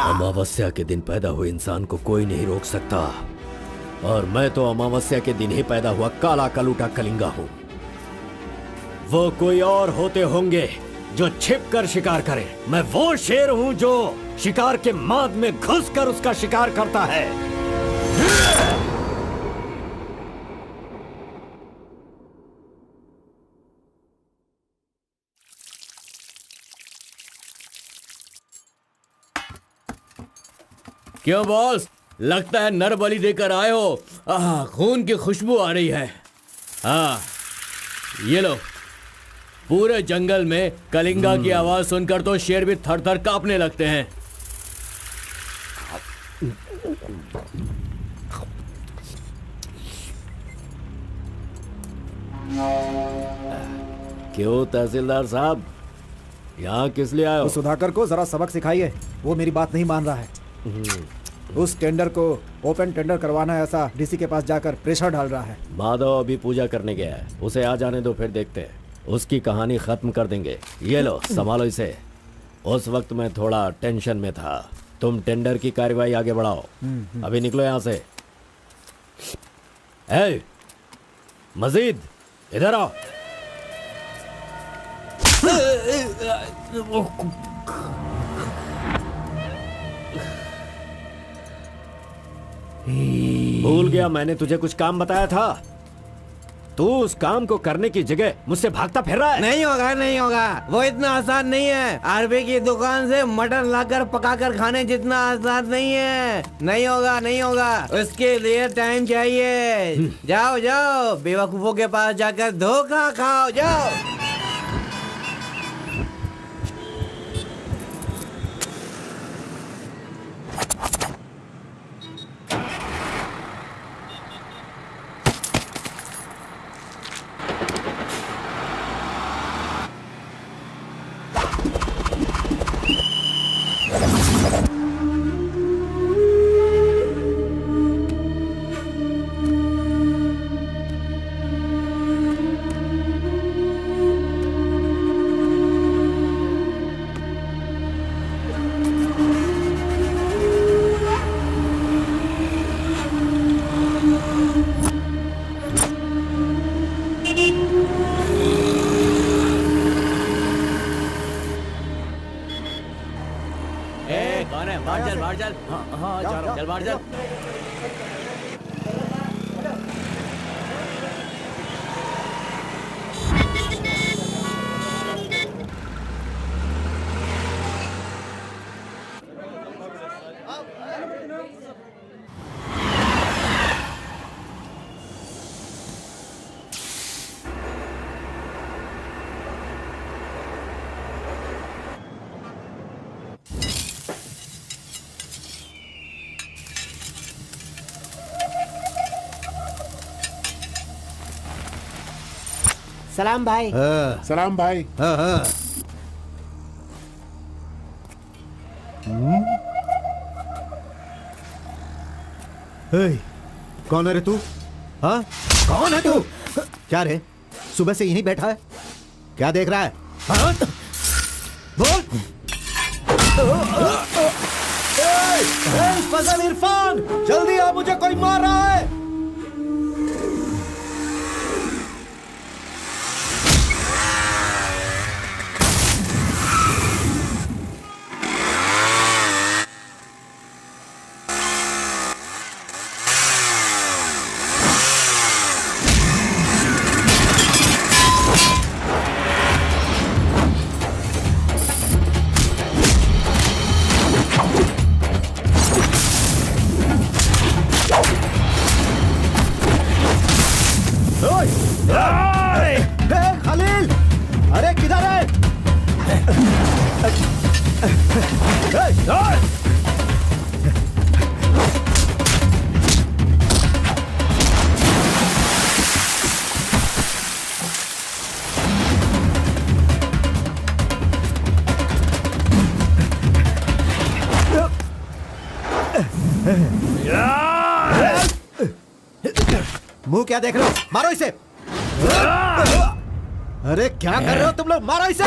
अमावस्या के दिन पैदा हुए इंसान को कोई नहीं रोक सकता, और मैं तो अमावस्या के दिन ही पैदा हुआ काला कलूटा कलिंगा हूं। वो कोई और होते होंगे जो छिप कर शिकार करे, मैं वो शेर हूं जो शिकार के माद में घुसकर उसका शिकार करता है। क्यों बॉस, लगता है नर बलि देकर आए हो। खून की खुशबू आ रही है। हाँ, ये लो। पूरे जंगल में कलिंगा की आवाज सुनकर तो शेर भी थर थर कांपने लगते हैं। क्यों तहसीलदार साहब, यहाँ किस लिए आए हो? तो सुधाकर को जरा सबक सिखाइए, वो मेरी बात नहीं मान रहा है। उस टेंडर को ओपन टेंडर करवाना है, ऐसा डीसी के पास जाकर प्रेशर डाल रहा है। माधव अभी पूजा करने गया है, उसे आ जाने दो, फिर देखते हैं। उसकी कहानी खत्म कर देंगे। ये लो, संभालो इसे। उस वक्त मैं थोड़ा टेंशन में था। तुम टेंडर की कार्यवाही आगे बढ़ाओ। अभी निकलो यहाँ से। ए, मजीद इधर आओ। भूल गया मैंने तुझे कुछ काम बताया था। तू उस काम को करने की जगह मुझसे भागता फिर रहा है। नहीं होगा, नहीं होगा। वो इतना आसान नहीं है। आरबी की दुकान से मटन लाकर पकाकर खाने जितना आसान नहीं है। नहीं होगा, नहीं होगा। उसके लिए टाइम चाहिए। जाओ जाओ, बेवकूफों के पास जाकर धोखा खाओ। जाओ। चल बाहर चल। सलाम भाई। सलाम भाई। कौन है रे तू? हाँ, कौन है तू? क्या रे, सुबह से यहीं बैठा है? क्या देख रहा है? हाँ? बोल। फजल इरफान, जल्दी आ, मुझे कोई मार रहा है। मुंह क्या देख रहे हो? मारो इसे। अरे क्या कर रहे हो तुम लोग? मारो इसे।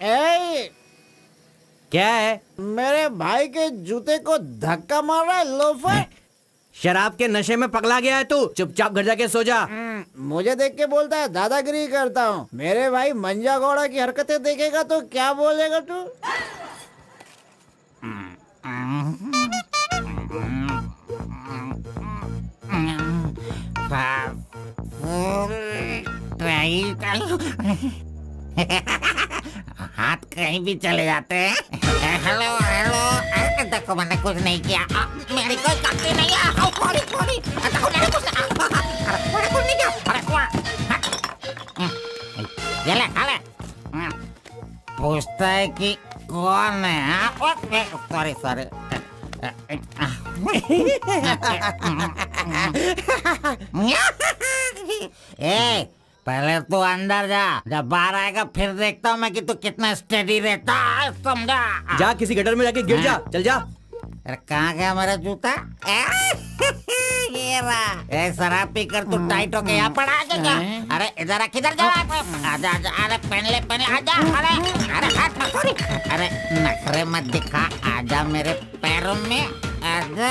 ए, क्या है? मेरे भाई के जूते को धक्का मार रहा है लोफर। शराब के नशे में पगला गया है तू। चुपचाप घर जाके सो जा। मुझे देख के बोलता है दादागिरी करता हूँ। मेरे भाई मंजा गौड़ा की हरकतें देखेगा तो क्या बोलेगा तू? हाथ कहीं भी चले जाते हैं। हेलो हेलो, अरे देखो मैंने कुछ नहीं किया। मेरी कोई गलती नहीं है। सॉरी सॉरी, देखो मैंने कुछ नहीं किया। अरे ये ले खा ले। पूछता है कि कौन है? Sorry sorry. ए, पहले तू अंदर जा, जब बाहर आएगा फिर देखता हूँ मैं कि तू कितना स्टेडी रहता है, समझा? जा किसी गटर में जाके गिर जा। चल जा। अरे कहाँ गया मेरा जूता? ये रहा। ए, शराब पी कर तू टाइट होके यहाँ पड़ा आजा। अरे इधर किधर जा? आजा आजा। अरे पहन ले आजा। अरे हाथ मत छोड़ी। अरे नखरे मत दिखा, आजा मेरे पैरों में आजा।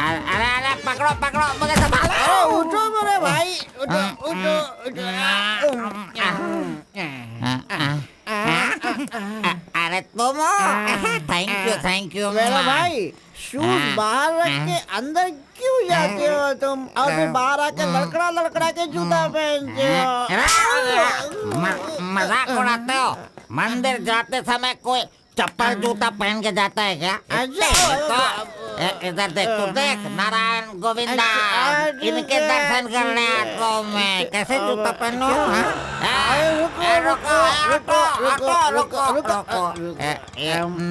अरे अरे पकड़ो मुझे संभालो। उठो मेरे भाई, उठो उठो उठो। अरे तुम थैंक यू मेरा भाई, शूज बाहर रख के अंदर क्यों जाते हो तुम? और फिर बाहर आके लड़खड़ा के जूता पहनते हो। मजाक उड़ाते हो? मंदिर जाते समय कोई चप्पल जूता पहन के जाता है क्या? तो इधर देख, तू देख, नारायण गोविंदा इनके दर्शन करने आता हूँ मैं। कैसे जूता पहनूं?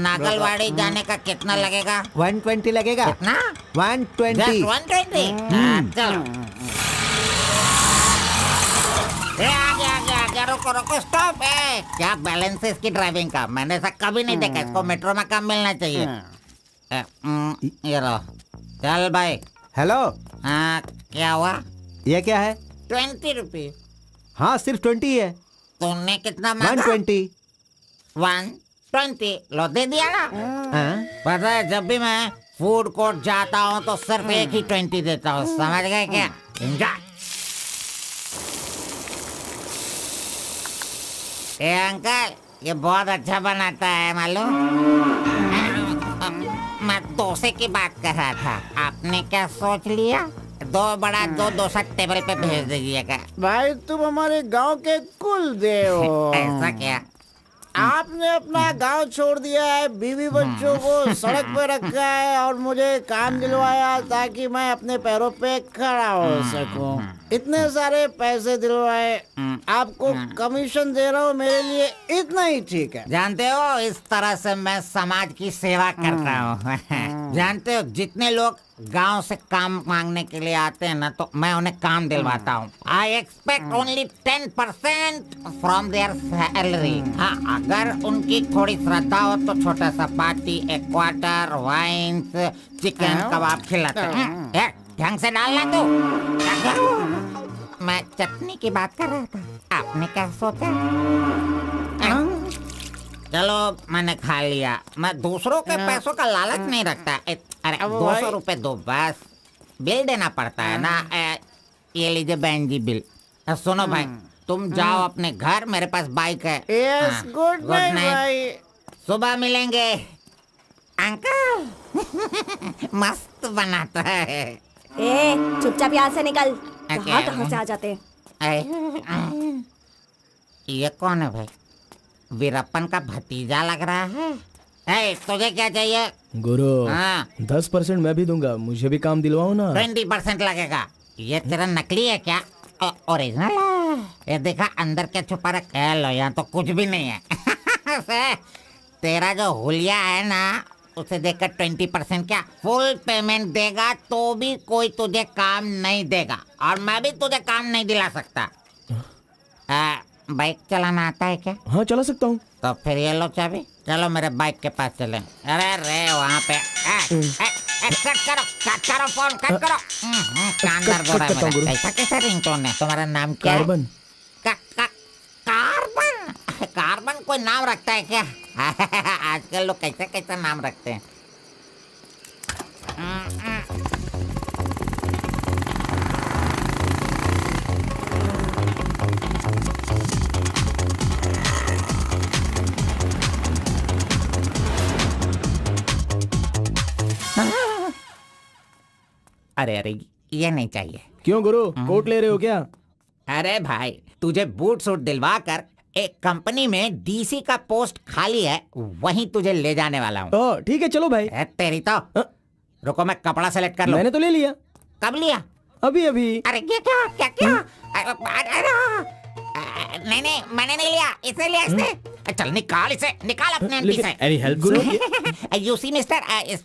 नागलवाड़ी जाने का कितना लगेगा? 120 लगेगा। कितना? 120। 120। चलो। आगे रुको स्टॉप है। क्या बैलेंस है इसकी ड्राइविंग का? मैंने ऐसा कभी नहीं देखा। इसको मेट्रो में काम मिलना चाहिए। ये लो, चल भाई। हेलो, हाँ क्या हुआ? ये क्या है? 20 रुपीज। हाँ सिर्फ 20 है। तुमने कितना मांगा? 120। 120 लो, दे दिया ना। हाँ? पता है, जब भी मैं फूड कोर्ट जाता हूँ तो सिर्फ एक ही 20 देता हूँ, समझ गए क्या? एंजॉय। ए अंकल, ये बहुत अच्छा बनाता है मालूम। मैं डोसे की बात कर रहा था, आपने क्या सोच लिया? 2 बड़ा 2 डोसा टेबल पे भेज दीजिएगा। भाई तुम हमारे गांव के कुल देव हो। ऐसा क्या? आपने अपना गांव छोड़ दिया है, बीवी बच्चों को सड़क पे रखा है और मुझे काम दिलवाया ताकि मैं अपने पैरों पे खड़ा हो सकूं। इतने सारे पैसे दिलवाए, आपको कमीशन दे रहा हूँ, मेरे लिए इतना ही ठीक है। जानते हो, इस तरह से मैं समाज की सेवा करता हूँ। जानते हो, जितने लोग गांव से काम मांगने के लिए आते हैं ना, तो मैं उन्हें काम दिलवाता हूँ। I expect only 10% from there salary. हाँ, अगर उनकी थोड़ी श्रद्धा हो तो छोटा सा पार्टी, एक क्वार्टर, वाइन्स, चिकन कबाब खिलाते हैं। ढंग से डालना तू। मैं चटनी की बात कर रहा था, आपने क्या सोचा? चलो, मैंने खा लिया। मैं दूसरों के पैसों का लालच नहीं रखता। अरे 200 रुपए दो बस, बिल देना पड़ता है ना। ये लीजिए बहन जी बिल। सुनो भाई, तुम जाओ अपने घर, मेरे पास बाइक है। यस, गुड नाइट भाई। सुबह मिलेंगे। अंकल मस्त बनाता है। ए, चुपचाप यहाँ से निकल। क्या? कहाँ से आ जाते हैं? ये कौन है भाई? वीरप्पन का भतीजा लग रहा है। तुझे क्या चाहिए? गुरु, हाँ। 10% मैं भी दूंगा, मुझे भी काम दिलवाओ ना। 20% लगेगा। ये तेरा नकली है क्या? ओरिजिनल है। ये देखा अंदर क्या छुपा रखा है? लो, यहाँ तो कुछ भी नहीं है। तेरा जो हुलिया है ना, उसे देखकर 20% क्या फुल पेमेंट देगा तो भी कोई तुझे काम नहीं देगा, और मैं भी तुझे काम नहीं दिला सकता। बाइक चलाना आता है क्या? हाँ, चला सकता हूँ। तो फिर ये लो चाबी, चलो मेरे बाइक के पास चले। अरे रे वहाँ पे कट करो फोन, कट करो। कान दर्द हो रहा है मेरा। कैसा कैसा रिंगटोन है? तुम्हारा नाम क्या है? कार्बन। कार्बन? कार्बन कोई नाम रखता है क्या? आजकल लोग कैसा कैसा नाम रखते हैं। अरे अरे, ये नहीं चाहिए। क्यों गुरु, कोट ले रहे हो क्या? अरे भाई, तुझे बूट सूट दिलवा कर एक कंपनी में डीसी का पोस्ट खाली है, वहीं तुझे ले जाने वाला हूँ। तो ठीक है, चलो भाई। तेरी तो। रुको, मैं कपड़ा सेलेक्ट कर लूं। मैंने तो ले लिया। कब लिया? अभी अभी। अरे ये क्या क्या क्या? नहीं नहीं, मैंने नहीं लिया, इसे लिया इसने। चल निकाल इसे, निकाल अपने एमपी से। Any help Guru? You see mister,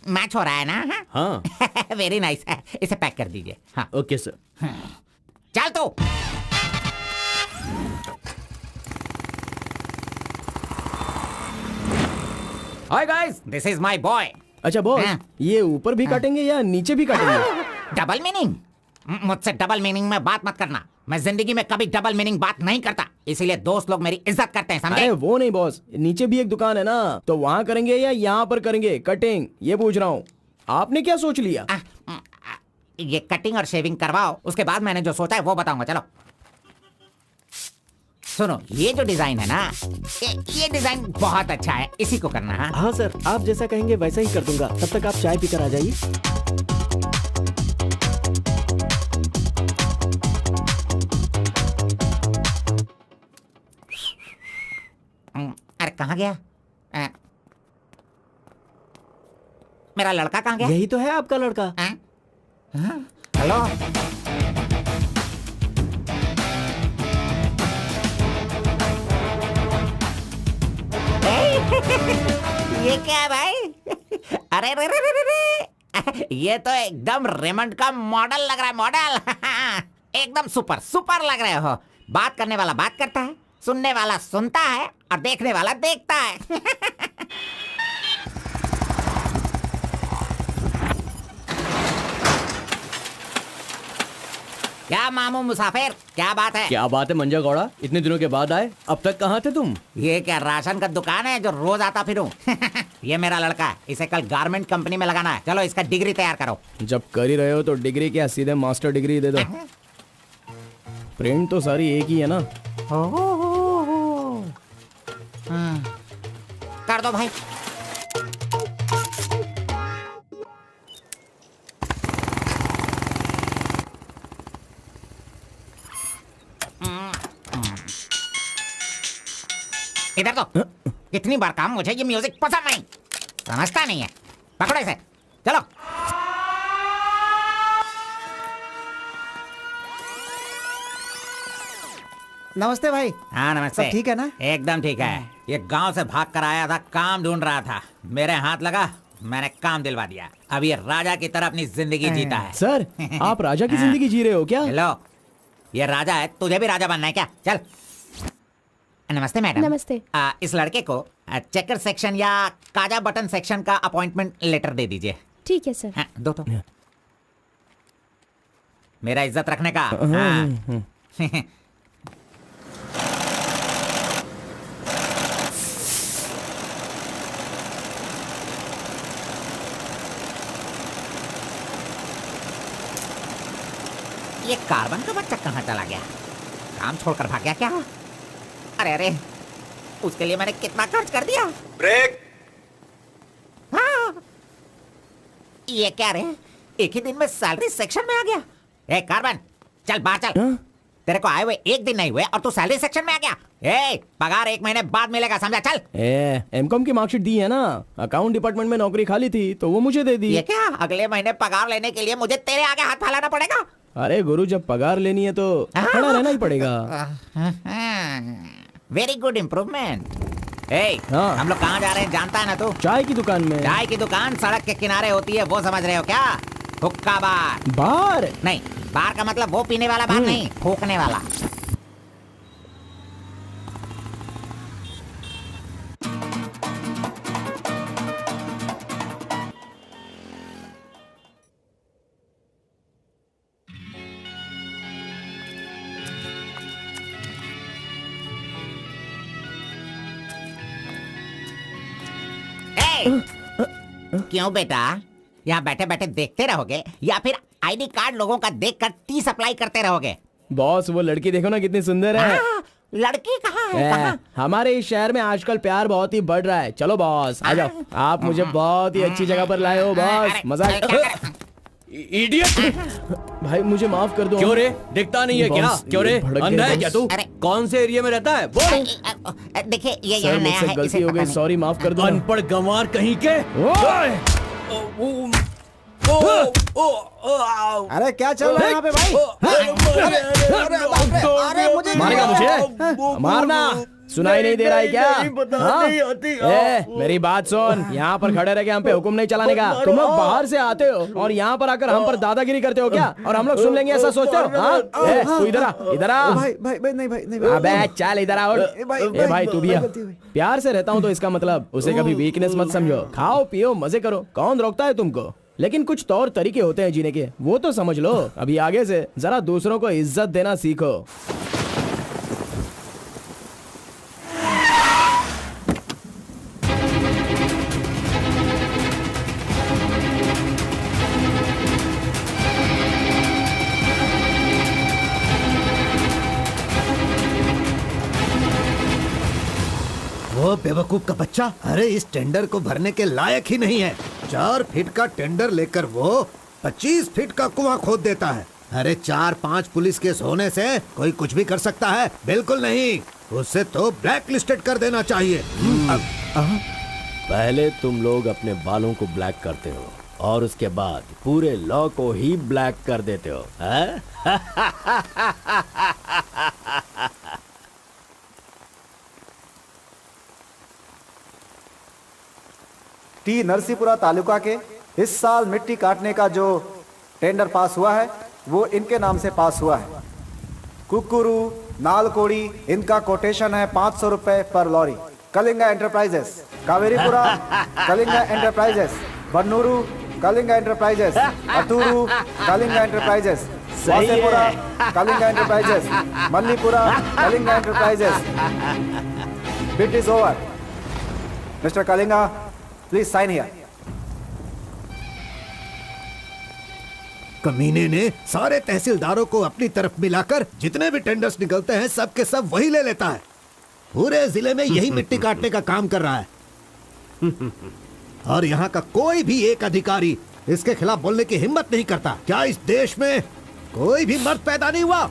match हो रहा है ना? हाँ। Very nice. इसे पैक कर दीजिए। हाँ, ओके सर। चल तू। Hi guys, this is my boy. अच्छा बॉस, हाँ। ये ऊपर भी काटेंगे या नीचे भी काटेंगे? Double meaning? मुझसे डबल मीनिंग में बात मत करना। मैं जिंदगी में कभी डबल मीनिंग बात नहीं करता, इसीलिए दोस्त लोग मेरी इज्जत करते हैं, समझे? अरे वो नहीं बॉस, नीचे भी एक दुकान है ना, तो वहाँ करेंगे या यहाँ पर करेंगे कटिंग, ये पूछ रहा हूँ। आपने क्या सोच लिया? ये कटिंग और शेविंग करवाओ, उसके बाद मैंने जो सोचा है वो बताऊंगा। चलो सुनो, ये जो डिजाइन है ना, ये डिजाइन बहुत अच्छा है, इसी को करना है। हाँ सर, आप जैसा कहेंगे वैसा ही कर दूंगा। तब तक आप चाय पीकर आ जाइए। अरे कहाँ गया? मेरा लड़का कहाँ गया? यही तो है आपका लड़का। हेलो। ये क्या है भाई? अरे रे रे रे रे, ये तो एकदम रेमंड का मॉडल लग रहा है, मॉडल। एकदम सुपर सुपर लग रहे हो। बात करने वाला बात करता है, सुनने वाला सुनता है, और देखने वाला देखता है। क्या मामू मुसाफिर, क्या बात है? क्या बात है मंजा गौड़ा, इतने दिनों के बाद आए। अब तक कहाँ थे तुम? ये क्या राशन का दुकान है जो रोज आता फिरूं? ये मेरा लड़का है, इसे कल गारमेंट कंपनी में लगाना है। चलो इसका डिग्री तैयार करो। जब कर ही रहे हो तो डिग्री क्या, सीधे मास्टर डिग्री दे दो। प्रिंट तो सारी एक ही है ना। कर दो भाई। इधर तो। कितनी बार कहा मुझे ये म्यूजिक पसंद नहीं, समझता नहीं है। पकड़ो इसे, चलो। नमस्ते भाई। हाँ नमस्ते। सब ठीक है ना? एकदम ठीक है। ये गांव से भाग कर आया था, काम ढूंढ रहा था, मेरे हाथ लगा, मैंने काम दिलवा दिया। अब ये राजा की तरह अपनी जिंदगी जीता है। सर आप राजा की जिंदगी जी रहे हो क्या? हेलो, ये राजा है, तुझे भी राजा बनना है क्या? चल। नमस्ते मैडम। नमस्ते। इस लड़के को चेकर सेक्शन या काजा बटन सेक्शन का अपॉइंटमेंट लेटर दे दीजिए। ठीक है सर। हाँ, दो तो। मेरा इज्जत रखने का। हाँ। ये कार्बन का बच्चा कहाँ चला गया? काम छोड़कर भाग गया क्या? अरे अरे, उसके लिए मैंने कितना खर्च कर दिया। ब्रेक। हाँ। ये क्या रे, एक ही दिन में सैलरी सेक्शन में आ गया। ए कार्बन, चल बाहर चल। तेरे को आए हुए एक दिन नहीं हुए और तू सैलरी सेक्शन में आ गया। ए, पगार 1 महीने बाद मिलेगा, समझा? चल। एमकॉम की मार्कशीट दी है ना, अकाउंट डिपार्टमेंट में नौकरी खाली थी तो वो मुझे दे दी। ये क्या, अगले महीने पगार लेने के लिए मुझे तेरे आगे हाथ फैलाना पड़ेगा? अरे गुरु, जब पगार लेनी है तो खड़ा रहना ही पड़ेगा। Very good improvement. ए, हाँ। हम लोग कहाँ जा रहे हैं जानता है ना तू? चाय की दुकान में। चाय की दुकान सड़क के किनारे होती है, वो समझ रहे हो क्या? हुक्का बार। बार? नहीं, बार का मतलब वो पीने वाला बार नहीं, फूकने वाला। क्यों बेटा, यहाँ बैठे बैठे देखते रहोगे या फिर आईडी कार्ड लोगों का देखकर टी सप्लाई करते रहोगे? बॉस वो लड़की देखो ना कितनी सुंदर है। लड़की कहाँ है? कहाँ? हमारे इस शहर में आजकल प्यार बहुत ही बढ़ रहा है। चलो बॉस आ जाओ, आप मुझे बहुत ही अच्छी जगह पर लाए हो बॉस। मजा इडियट! भाई मुझे माफ कर दो। क्यों रे, दिखता नहीं है क्या? बॉस, क्यों रे, ये भड़क अंधा गए है क्या तू? अरे। कौन से एरिया में रहता है बोल? देखिए ये सर यहाँ नया मुझसे है, गलती इसे हो पता गई, नहीं। सॉरी माफ कर दो। अनपढ़ गंवार कहीं के। अरे क्या चल रहा है यहाँ पे भाई? अरे मुझे मारेगा मुझे? मारना सुनाई नहीं दे रहा है क्या? हाँ? मेरी बात सुन, यहाँ पर खड़े रह के हम पे हुक्म नहीं चलाने का। तुम लोग बाहर से आते हो और यहाँ पर आकर हम पर दादागिरी करते हो क्या? और हम लोग सुन लेंगे ऐसा सोचते हो? हाँ? तू इधर आ, इधर आ। भाई भाई भाई नहीं भाई नहीं। अबे चल इधर आओ। ए भाई तू भी आ। प्यार से रहता हूँ तो इसका मतलब उसे कभी वीकनेस मत समझो। खाओ पियो मजे करो, कौन रोकता है तुमको? लेकिन कुछ तौर तरीके होते हैं जीने के, वो तो समझ लो। अभी आगे से जरा दूसरों को इज्जत देना सीखो। वो बेवकूफ का बच्चा, अरे इस टेंडर को भरने के लायक ही नहीं है। 4 फीट का टेंडर लेकर वो 25 फीट का कुआं खोद देता है। अरे 4-5 पुलिस केस होने से कोई कुछ भी कर सकता है? बिल्कुल नहीं, उसे तो ब्लैक लिस्टेड कर देना चाहिए। पहले तुम लोग अपने बालों को ब्लैक करते हो और उसके बाद पूरे लॉ को ही ब्लैक कर देते हो, हैं? टी नरसीपुरा तालुका के इस साल मिट्टी काटने का जो टेंडर पास हुआ है वो इनके नाम से पास हुआ है। कुकुरू, नालकोड़ी, इनका कोटेशन है 500 रुपए पर lorry. Kalinga enterprises, Kaveripura Kalinga enterprises, Bannuru Kalinga enterprises, Atturu Kalinga enterprises, Vasepura Kalinga enterprises, Mallipura Kalinga enterprises. Bit is over. Mister Kalinga, please sign here. कमीने ने सारे तहसीलदारों को अपनी तरफ मिलाकर जितने भी टेंडर्स निकलते हैं सब के सब वही ले लेता है। पूरे जिले में यही मिट्टी काटने का काम कर रहा है। और यहाँ का कोई भी एक अधिकारी इसके खिलाफ बोलने की हिम्मत नहीं करता। क्या इस देश में कोई भी मर्द पैदा नहीं हुआ?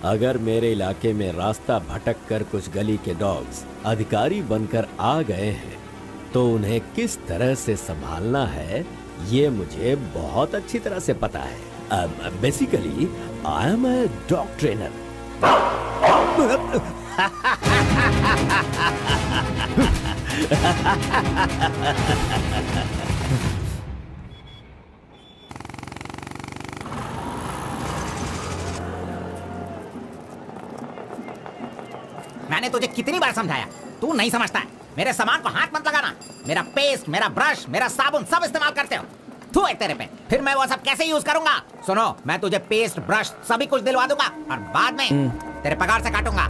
अगर मेरे इलाके में रास्ता भटक कर कुछ गली के डॉग्स अधिकारी बनकर आ गए हैं तो उन्हें किस तरह से संभालना है ये मुझे बहुत अच्छी तरह से पता है। Basically I am a dog trainer. मैंने तुझे कितनी बार समझाया, तू नहीं समझता है। मेरे सामान को हाथ मत लगाना। मेरा पेस्ट, मेरा ब्रश, मेरा साबुन सब इस्तेमाल करते हो। तू है तेरे पे, फिर मैं वो सब कैसे यूज करूंगा? सुनो, मैं तुझे पेस्ट, ब्रश सभी कुछ दिलवा दूंगा और बाद में तेरे पगार से काटूंगा।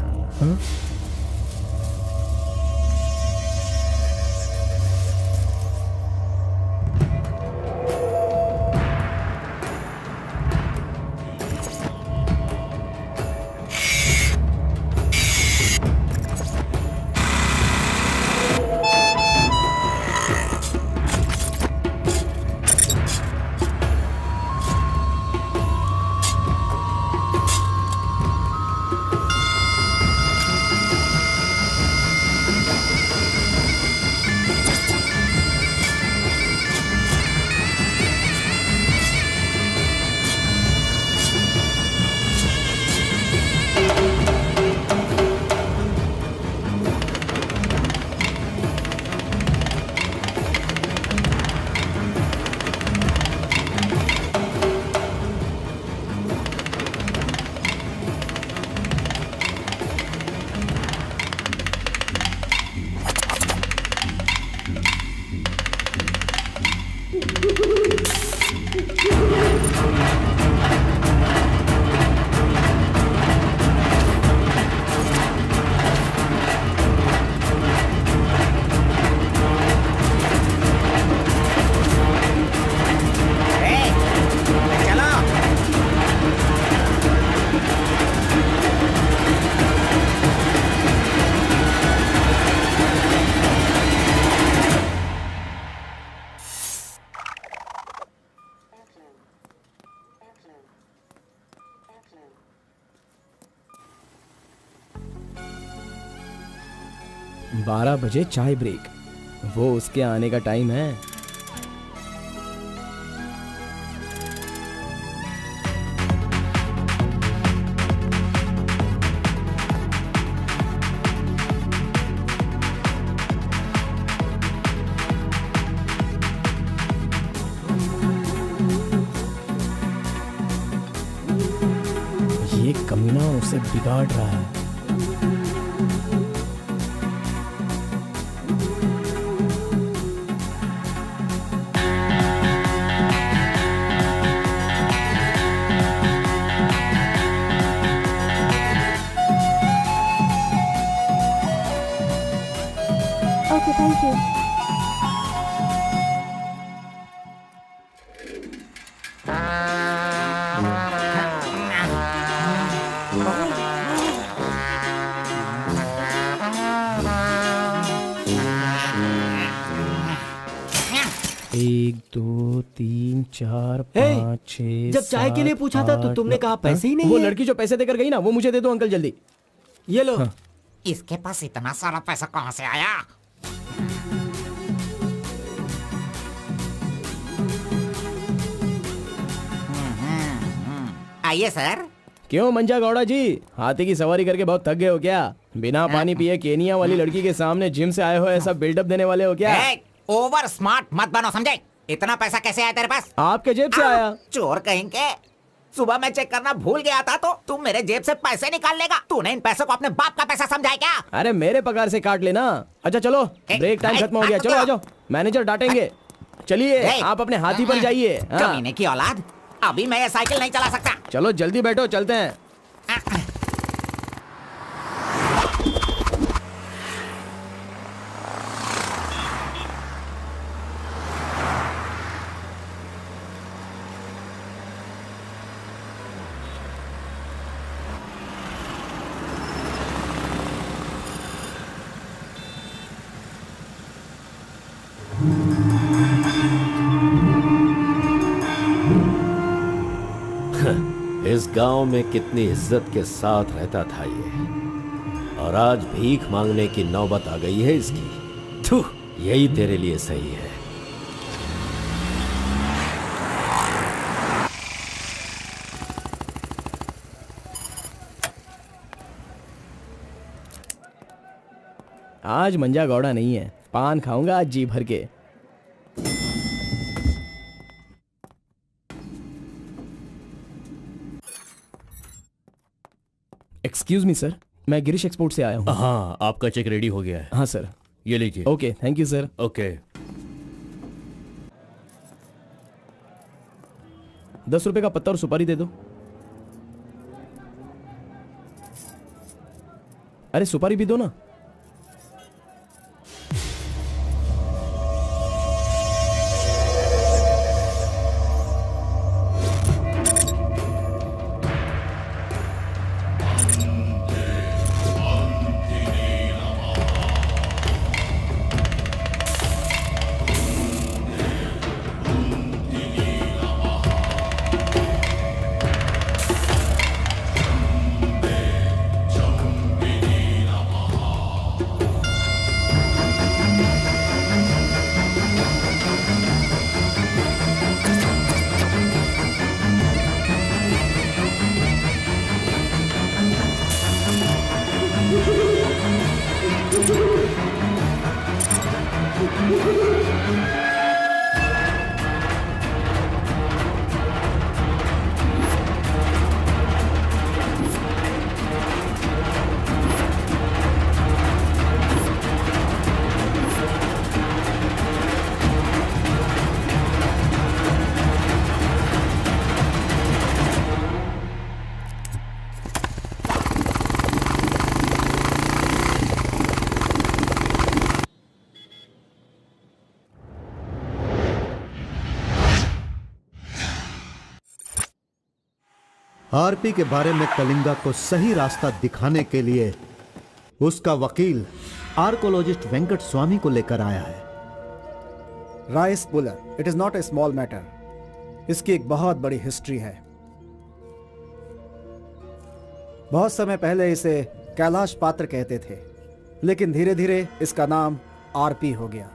बारह बजे चाय ब्रेक, वो उसके आने का टाइम है। ये कमीना उसे बिगाड़ रहा है। Okay, thank you. एक, दो, तीन, चार, पाँच, छः, जब चाय के लिए पूछा था तो तुमने कहा पैसे ही नहीं वो है। लड़की जो पैसे देकर गई ना, वो मुझे दे दो अंकल जल्दी। ये लो। इसके पास इतना सारा पैसा कहाँ से आया? आइए सर। क्यों मंजा गौड़ा जी, हाथी की सवारी करके बहुत थक गए हो क्या? बिना पानी पिए केनिया वाली लड़की के सामने जिम से आए हो, ऐसा बिल्डअप देने वाले हो क्या? ओवर स्मार्ट मत बनो, समझे? इतना पैसा कैसे आया तेरे पास? आपके जेब से आया। चोर कहेंगे। सुबह मैं चेक करना भूल गया था तो तुम मेरे जेब से पैसे निकाल लेगा। तूने इन पैसों को अपने बाप का पैसा समझा है क्या? अरे मेरे पगार से काट लेना। अच्छा चलो, ब्रेक टाइम खत्म हो गया, चलो आ जाओ, मैनेजर डांटेंगे। चलिए आप अपने हाथी पर जाइए। कमीने की औलाद, अभी मैं ये साइकिल नहीं चला सकता। चलो जल्दी बैठो, चलते हैं। इस गांव में कितनी इज्जत के साथ रहता था ये, और आज भीख मांगने की नौबत आ गई है इसकी। थू, यही तेरे लिए सही है। आज मंजा गौड़ा नहीं है, पान खाऊंगा आज जी भर के। एक्सक्यूज मी सर, मैं गिरीश एक्सपोर्ट से आया हूँ। हाँ, आपका चेक रेडी हो गया है। हाँ सर। ये लीजिए। Okay, thank you sir. Okay. 10 रुपए का पत्ता और सुपारी दे दो। अरे सुपारी भी दो ना। आरपी के बारे में कलिंगा को सही रास्ता दिखाने के लिए उसका वकील आर्कोलॉजिस्ट वेंकट स्वामी को लेकर आया है। Rice puller, it is not a small matter. इसकी एक बहुत बड़ी हिस्ट्री है। बहुत समय पहले इसे कैलाश पात्र कहते थे, लेकिन धीरे धीरे इसका नाम आरपी हो गया।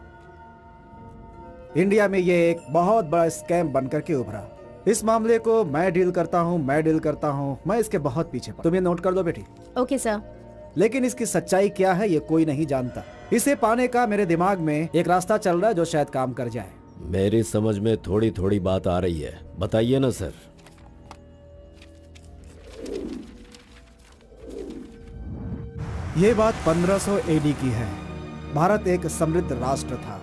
इंडिया में यह एक बहुत बड़ा स्कैम बनकर के उभरा। इस मामले को मैं डील करता हूँ, मैं इसके बहुत पीछे तुम ये नोट कर दो बेटी। Okay sir. लेकिन इसकी सच्चाई क्या है ये कोई नहीं जानता। इसे पाने का मेरे दिमाग में एक रास्ता चल रहा है जो शायद काम कर जाए। मेरी समझ में थोड़ी थोड़ी बात आ रही है, बताइए ना सर। ये बात 1500 एडी की है। भारत एक समृद्ध राष्ट्र था।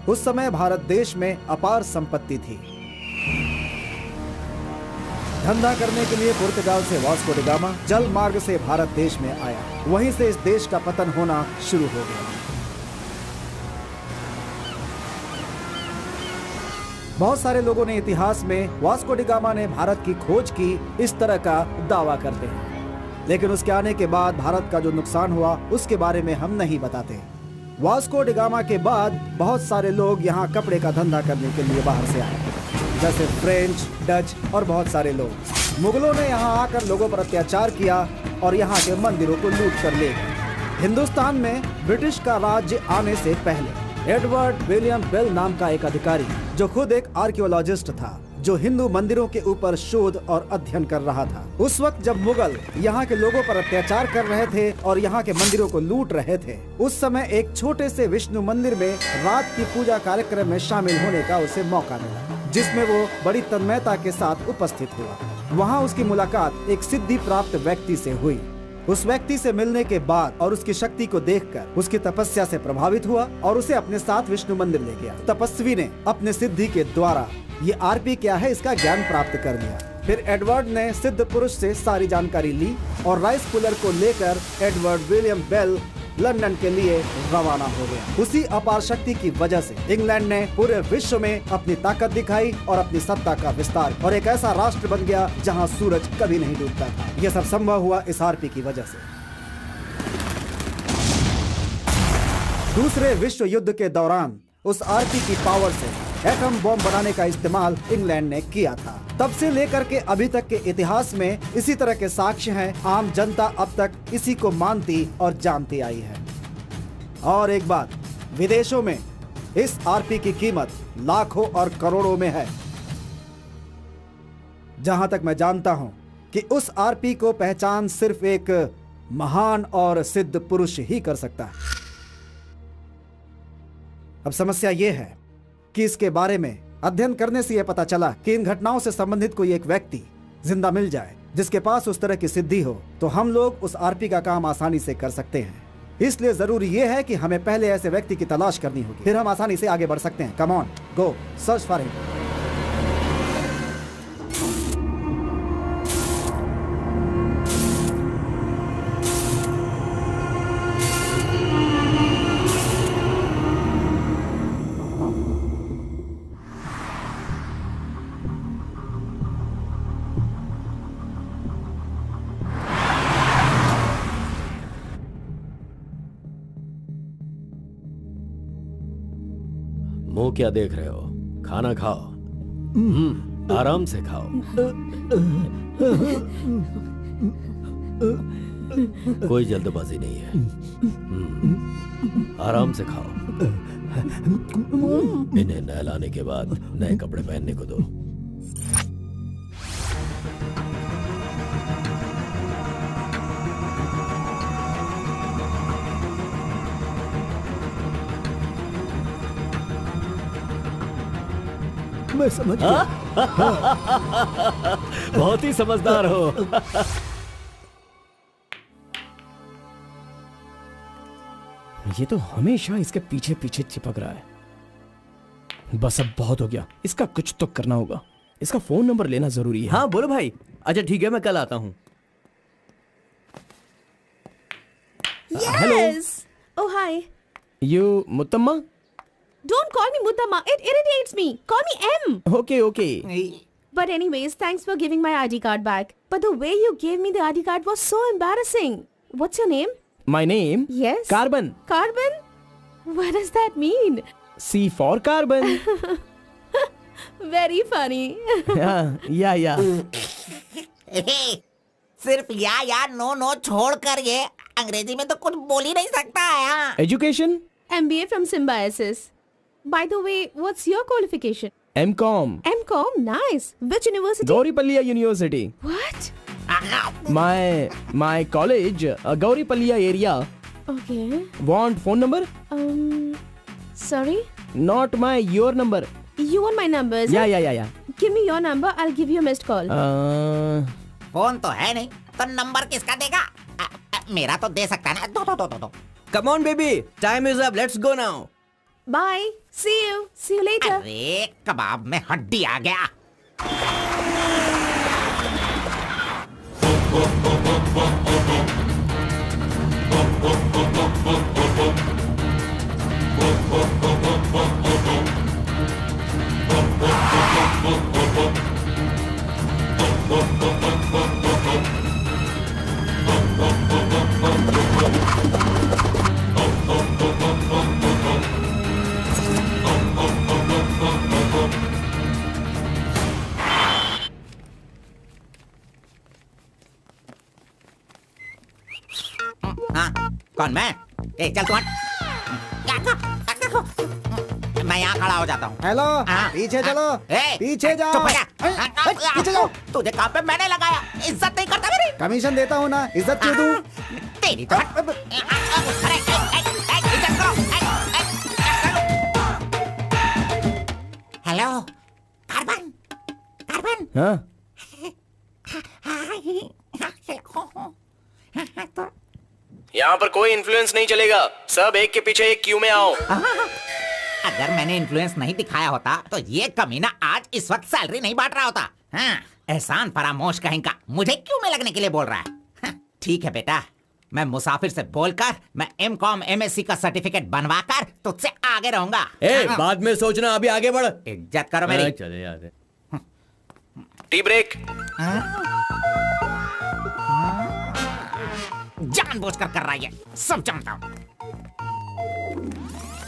उस समय भारत देश में अपार संपत्ति थी। धंधा करने के लिए पुर्तगाल से वास्को डी गामा जल मार्ग से भारत देश में आया। वहीं से इस देश का पतन होना शुरू हो गया। बहुत सारे लोगों ने इतिहास में वास्को डी गामा ने भारत की खोज की इस तरह का दावा करते हैं, लेकिन उसके आने के बाद भारत का जो नुकसान हुआ उसके बारे में हम नहीं बताते। वास्को डी गामा के बाद बहुत सारे लोग यहाँ कपड़े का धंधा करने के लिए बाहर से आए, जैसे फ्रेंच, डच और बहुत सारे लोग। मुगलों ने यहाँ आकर लोगों पर अत्याचार किया और यहाँ के मंदिरों को लूट कर ले गए। हिंदुस्तान में ब्रिटिश का राज्य आने से पहले एडवर्ड विलियम बेल नाम का एक अधिकारी, जो खुद एक आर्कियोलॉजिस्ट था, जो हिंदू मंदिरों के ऊपर शोध और अध्ययन कर रहा था। उस वक्त जब मुगल यहाँ के लोगों पर अत्याचार कर रहे थे और यहाँ के मंदिरों को लूट रहे थे, उस समय एक छोटे से विष्णु मंदिर में रात की पूजा कार्यक्रम में शामिल होने का उसे मौका मिला, जिसमें वो बड़ी तन्मयता के साथ उपस्थित हुआ। वहाँ उसकी मुलाकात एक सिद्धि प्राप्त व्यक्ति से हुई। उस व्यक्ति से मिलने के बाद और उसकी शक्ति को देखकर उसकी तपस्या से प्रभावित हुआ और उसे अपने साथ विष्णु मंदिर ले गया। तपस्वी ने अपने सिद्धि के द्वारा ये आरपी क्या है इसका ज्ञान प्राप्त कर लिया। फिर एडवर्ड ने सिद्ध पुरुष से सारी जानकारी ली और राइस पुलर को लेकर एडवर्ड विलियम बेल लंदन के लिए रवाना हो गया। उसी अपार शक्ति की वजह से इंग्लैंड ने पूरे विश्व में अपनी ताकत दिखाई और अपनी सत्ता का विस्तार, और एक ऐसा राष्ट्र बन गया जहां सूरज कभी नहीं डूबता था। यह सब संभव हुआ इस आरपी की वजह से। दूसरे विश्व युद्ध के दौरान उस आरपी की पावर से एटम बॉम्ब बनाने का इस्तेमाल इंग्लैंड ने किया था। तब से लेकर के अभी तक के इतिहास में इसी तरह के साक्ष्य हैं। आम जनता अब तक इसी को मानती और जानती आई है। और एक बात, विदेशों में इस आरपी की कीमत लाखों और करोड़ों में है। जहां तक मैं जानता हूं कि उस आरपी को पहचान सिर्फ एक महान और सिद्ध पुरुष ही कर सकता है। अब समस्या यह है कि इसके बारे में अध्ययन करने से यह पता चला कि इन घटनाओं से संबंधित कोई एक व्यक्ति जिंदा मिल जाए जिसके पास उस तरह की सिद्धि हो, तो हम लोग उस आरपी का काम आसानी से कर सकते हैं। इसलिए जरूरी यह है कि हमें पहले ऐसे व्यक्ति की तलाश करनी होगी, फिर हम आसानी से आगे बढ़ सकते हैं। Come on, go search for him. मुंह क्या देख रहे हो? खाना खाओ। आराम से खाओ। कोई जल्दबाजी नहीं है। आराम से खाओ। इन्हें नहलाने के बाद नए कपड़े पहनने को दो। मैं समझ गया। बहुत ही समझदार हो। ये तो हमेशा इसके पीछे पीछे चिपक रहा है। बस अब बहुत हो गया, इसका कुछ तो करना होगा। इसका फोन नंबर लेना जरूरी है। हाँ बोलो भाई। अच्छा ठीक है, मैं कल आता हूँ। Yes. Oh hi. You Muttamma? Don't call me Muttama. It irritates me. Call me M. Okay okay. But anyways, thanks for giving my ID card back. But the way you gave me the ID card was so embarrassing. What's your name? My name? Yes. Carbon. Carbon? What does that mean? C for carbon. Very funny. या सिर्फ या no छोड़ कर ये अंग्रेजी में तो कुछ बोल ही नहीं सकता है। Education? MBA from Symbiosis. By the way, what's your qualification? M.Com. M.Com? Nice. Which university? Gauripalliya university. What? My college, Gauripalliya area. Okay. Want phone number? Sorry? Not your number. You want my number? is it? Yeah. Give me your number. I'll give you a missed call. Phone तो है नहीं, तो number किसका देगा? मेरा तो दे सकता है ना। दो। Come on baby, time is up. Let's go now. Bye. See you. See you later. अरे कबाब में हड्डी आ गया। हाँ, कौन मैं? ए चल तू हट। मैं यहाँ खड़ा हो जाता हूँ। हेलो, हाँ, पीछे चलो। ए, पीछे जाओ। चुप हो जा। पीछे जाओ। तुझे काम पे मैंने लगाया, इज्जत नहीं करता मेरी। कमीशन देता हूँ ना, इज्जत क्यों दूं? तेरी तो हट। अरे, इज्जत करो। Hello, carbon. हाँ? यहाँ पर कोई इन्फ्लुएंस नहीं चलेगा। सब एक के पीछे एक क्यू में आओ। अगर मैंने इन्फ्लुएंस नहीं दिखाया होता तो ये कमीना आज इस वक्त सैलरी नहीं बांट रहा होता। हाँ, एहसान फरामोश कहेंगा, मुझे क्यों में लगने के लिए बोल रहा है? हाँ, ठीक है बेटा, मैं मुसाफिर से बोलकर मैं M.Com MSc का सर्टिफिकेट बनवाकर तुझसे आगे रहूंगा। बाद में सोचना, अभी आगे बढ़। इज्जत करो मेरी। चले यार। Tea break. जानबूझकर कर रहा है, सब जानता हूँ।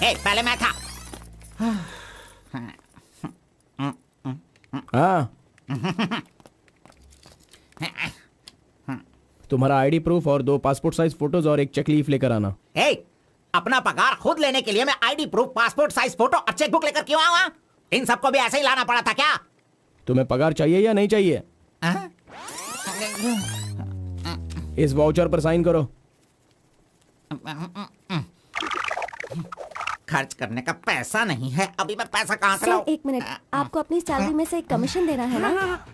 पहले मैं था। हाँ, तुम्हारा आईडी प्रूफ और 2 पासपोर्ट साइज फोटोज और एक चेक लीफ लेकर आना। ए, अपना पगार खुद लेने के लिए मैं ID proof, passport size photo और चेकबुक लेकर क्यों आऊं? इन सबको भी ऐसे ही लाना पड़ा था क्या? तुम्हें पगार चाहिए या नहीं चाहिए? इस वाउचर पर साइन करो। खर्च करने का पैसा नहीं है, अभी मैं पैसा कहाँ से सर लाऊं? 1 मिनट, आपको अपनी सैलरी में से एक कमीशन देना है ना?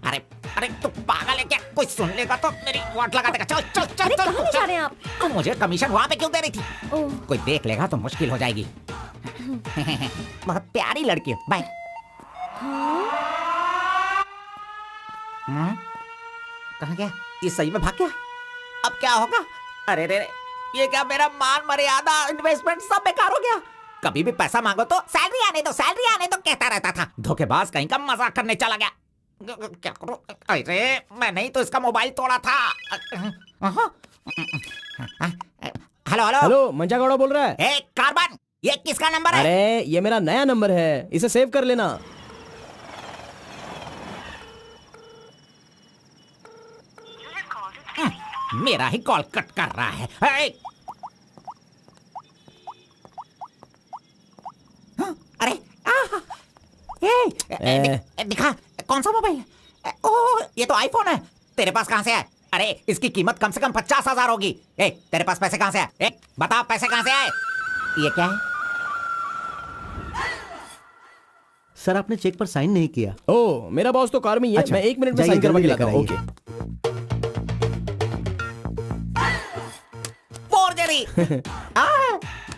अरे अरे तू पागल है क्या? कोई सुन लेगा तो मेरी वाट लगा देगा। चल चल चल अरे चल, कहाँ ले जा रहे हैं आप? तू मुझे कमीशन वहाँ पे क्यों दे रही थी? ओह, कोई देख लेगा तो मुश्किल हो जाएगी। बहुत प्यारी लड़की है। बाय। कहाँ गया? ये सही में भाग गया? अब क्या होगा? अरे रे रे, ये क्या मेरा मान मर्यादा इन्वेस्टमेंट सब बेकार हो गया। कभी भी पैसा मांगो तो सैलरी आने दो, सैलरी आने दो कहता रहता था। धोखेबाज कहीं का मजाक करने चला गया। क्या करूं? अरे मैंने ही तो इसका मोबाइल तोड़ा था। हेलो हेलो हेलो, मंजा गौड़ा बोल रहा है। ए कार्बन, ये किसका नंबर है? अरे ये मेरा नया नंबर है, इसे सेव कर लेना। मेरा ही कॉल कट कर रहा है। अरे दिखा कौन सा मोबाइल है? ओह ये तो आईफोन है। तेरे पास कहां से है? अरे इसकी कीमत कम से कम 50,000 होगी। तेरे पास पैसे कहां से आए? बता पैसे कहां से आए? ये क्या है? सर आपने चेक पर साइन नहीं किया। ओ, मेरा बॉस तो कार में ही है। अच्छा, मैं 1 मिनट में जाइए, साइन करवा के जल्दी लाता हूँ। लेकर ओके। फोर्जरी।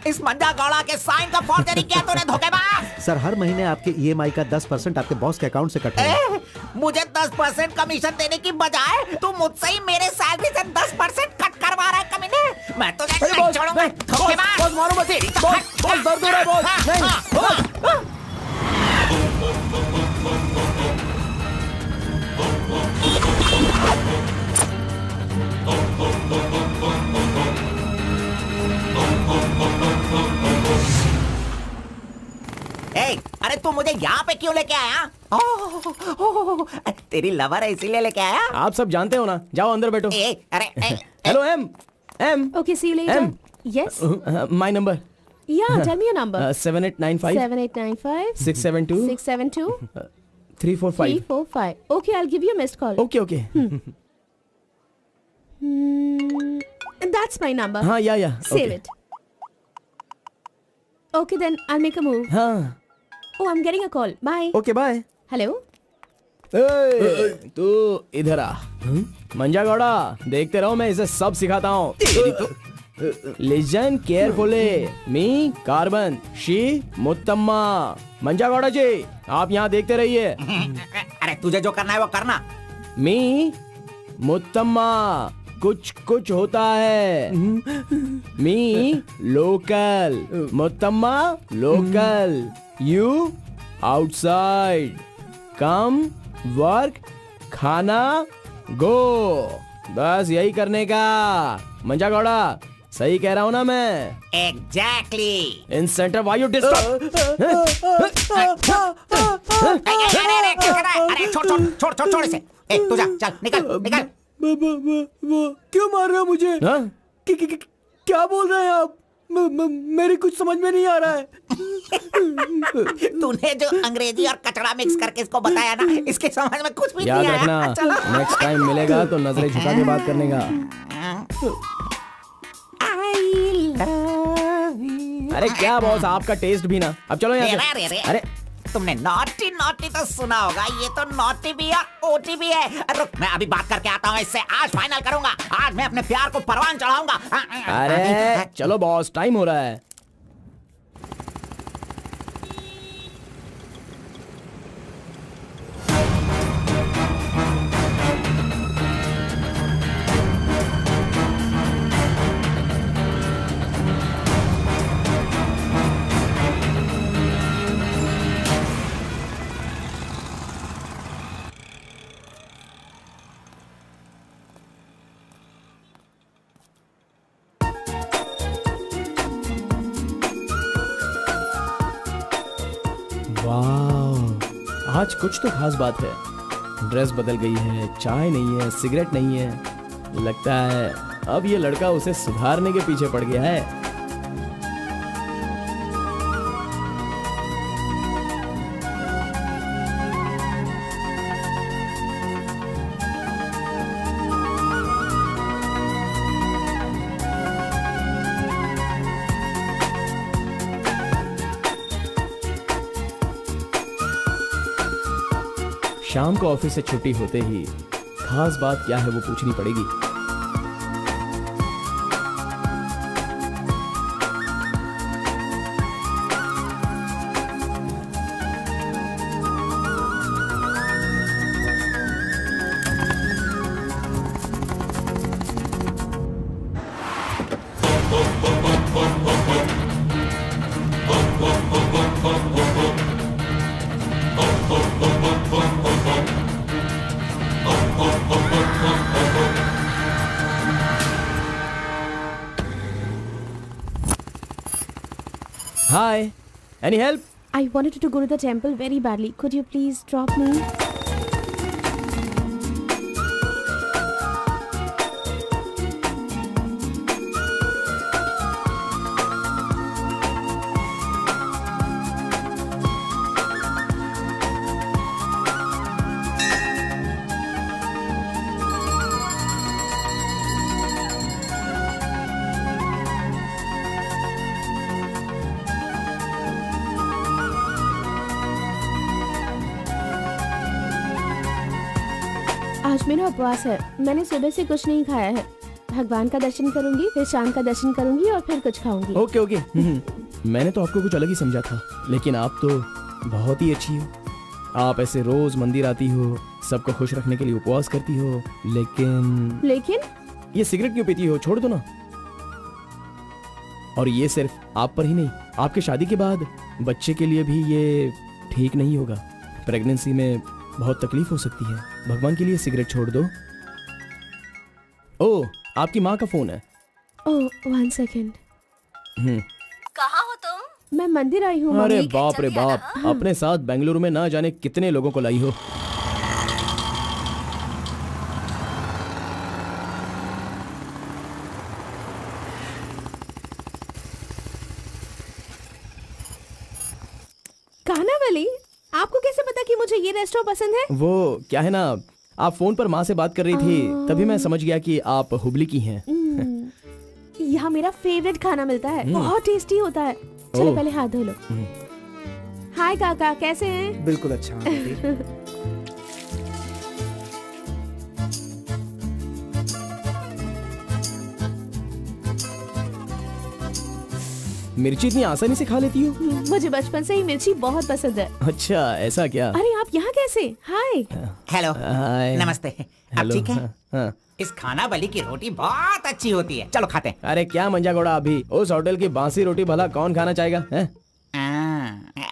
इस मंजा गौड़ा के साइन का फोर्जरी किया तूने, धोखेबाज। सर हर महीने आपके ईएमआई का 10% आपके बॉस के अकाउंट से कट होगा। मुझे 10% कमीशन देने की बजाय तू मुझसे ही मेरे सैलरी से 10% कट करवा रहा है कमीने। मैं तो नहीं छोड़ूंगा। धोखेबाज। बॉस मारो मत। बॉस दर्द हो रहा है बॉस। नहीं। अरे तू मुझे यहाँ पे क्यों लेके आया? तेरी लवर है इसीलिए लेके आया? आप सब जानते हो ना। जाओ अंदर बैठो। अरे hello M. Okay, see you later. M. Yes. My number Yeah, tell me your number. 7895 7895 672 672 345। 345. Okay, I'll give you a missed call. Okay okay. That's my number. हाँ या Save it. Okay, then I'll make a move. हाँ Oh, I'm getting a call. Bye. Okay bye. Hello? तू इधर आ। मंजा गौड़ा, देखते रहो, मैं इसे सब सिखाता हूँ। Listen carefully. Me carbon, she Muttamma. Manja Gowda ji, आप यहाँ देखते रहिए। अरे तुझे जो करना है वो करना। मी मुत्तम्मा, कुछ कुछ होता है। Me local, Muttamma local, you outside. Come work, खाना, गो। बस यही करने का। मंजा गौड़ा, सही कह रहा हूँ ना मैं? एग्जैक्टली। इन सेंटर वायु डिस्टर्ब। अरे छोड़ इसे। तू जा, चल निकल निकल। क्यों मार रहे हो मुझे? क्या बोल रहे हैं आप? मेरी कुछ समझ में नहीं आ रहा है। तूने जो अंग्रेजी और कचड़ा मिक्स करके इसको बताया ना, इसके समझ में कुछ भी याद नहीं रखना, आया। चलो। नेक्स्ट टाइम मिलेगा तो नजरें झुका के बात करने का। अरे क्या बॉस, आपका टेस्ट भी ना। अब चलो यहाँ से। अरे तुमने नॉटी नॉटी तो सुना होगा, ये तो नॉटी भी है, ओटी भी है। रुक, मैं अभी बात करके आता हूँ इससे। आज फाइनल करूंगा। आज मैं अपने प्यार को परवान चढ़ाऊंगा। अरे चलो बॉस, टाइम हो रहा है। वाह, आज कुछ तो खास बात है। ड्रेस बदल गई है, चाय नहीं है, सिगरेट नहीं है। लगता है अब ये लड़का उसे सुधारने के पीछे पड़ गया है। शाम को ऑफिस से छुट्टी होते ही खास बात क्या है वो पूछनी पड़ेगी। Hi, any help? I wanted to go to the temple very badly. Could you please drop me? आज मेरा उपवास है। मैंने सुबह से कुछ नहीं खाया है। भगवान का दर्शन करूंगी, फिर शाम का दर्शन करूंगी और फिर कुछ खाऊंगी। Okay okay. मैंने तो आपको कुछ अलग ही समझा था, लेकिन आप तो बहुत ही अच्छी हो। आप ऐसे रोज मंदिर आती हो, सबको खुश रखने के लिए उपवास करती हो, लेकिन ये सिगरेट क्यों पीती हो? छोड़ दो ना। और ये सिर्फ आप पर ही नहीं, आपके शादी के बाद बच्चे के लिए भी ये ठीक नहीं होगा। प्रेगनेंसी में बहुत तकलीफ हो सकती है। भगवान के लिए सिगरेट छोड़ दो। ओह, आपकी माँ का फोन है। ओह, 1 सेकेंड। कहाँ हो तुम? मैं मंदिर आई हूँ। अरे बाप रे बाप, अपने साथ बेंगलुरु में ना जाने कितने लोगों को लाई हो। कानावली, आपको कैसे पता कि मुझे ये रेस्टोरेंट पसंद है? वो क्या है ना, आप फोन पर माँ से बात कर रही थी, तभी मैं समझ गया कि आप हुबली की हैं। यहाँ मेरा फेवरेट खाना मिलता है, बहुत टेस्टी होता है। चलो पहले हाथ धो लो। हाय काका, कैसे हैं? बिल्कुल अच्छा। मिर्ची इतनी आसानी से खा लेती हो? मुझे बचपन से ही मिर्ची बहुत पसंद है। अच्छा, ऐसा क्या? अरे आप यहाँ कैसे? हाय। हेलो, हाय। नमस्ते। आप हेलो, ठीक है? हाँ। इस खाना बली की रोटी बहुत अच्छी होती है, चलो खाते हैं। अरे क्या मंजा घोड़ा, अभी उस होटल की बासी रोटी भला कौन खाना चाहेगा? हैं?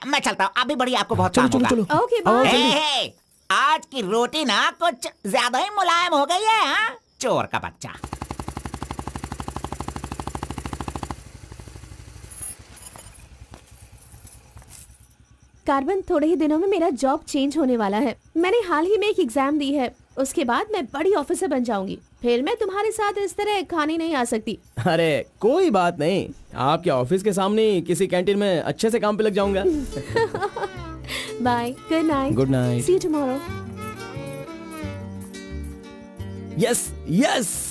मैं चलता हूँ, अभी बड़ी आपको बहुत चलो काम चलो होगा। चलो। ओके आओ, बाय। जल्दी। हे, आज की रोटी ना कुछ ज्यादा ही मुलायम हो गई है। हाँ? चोर का बच्चा। कार्बन, थोड़े ही दिनों में मेरा जॉब चेंज होने वाला है। मैंने हाल ही में एक एग्जाम दी है, उसके बाद मैं बड़ी ऑफिसर बन जाऊंगी। फिर मैं तुम्हारे साथ इस तरह खाने नहीं आ सकती। अरे कोई बात नहीं, आपके ऑफिस के सामने किसी कैंटीन में अच्छे से काम पे लग जाऊंगा। Bye, good night. Good night. See you tomorrow. Yes yes.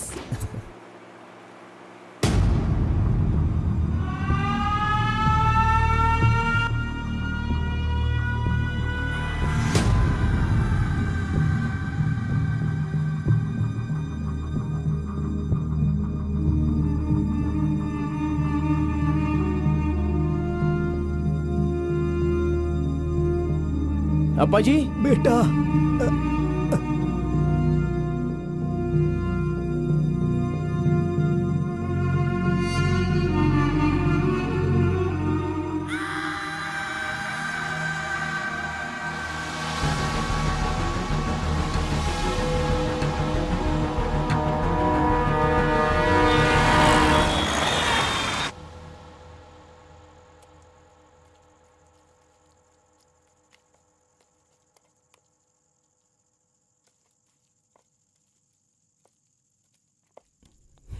अब्बा जी, बेटा,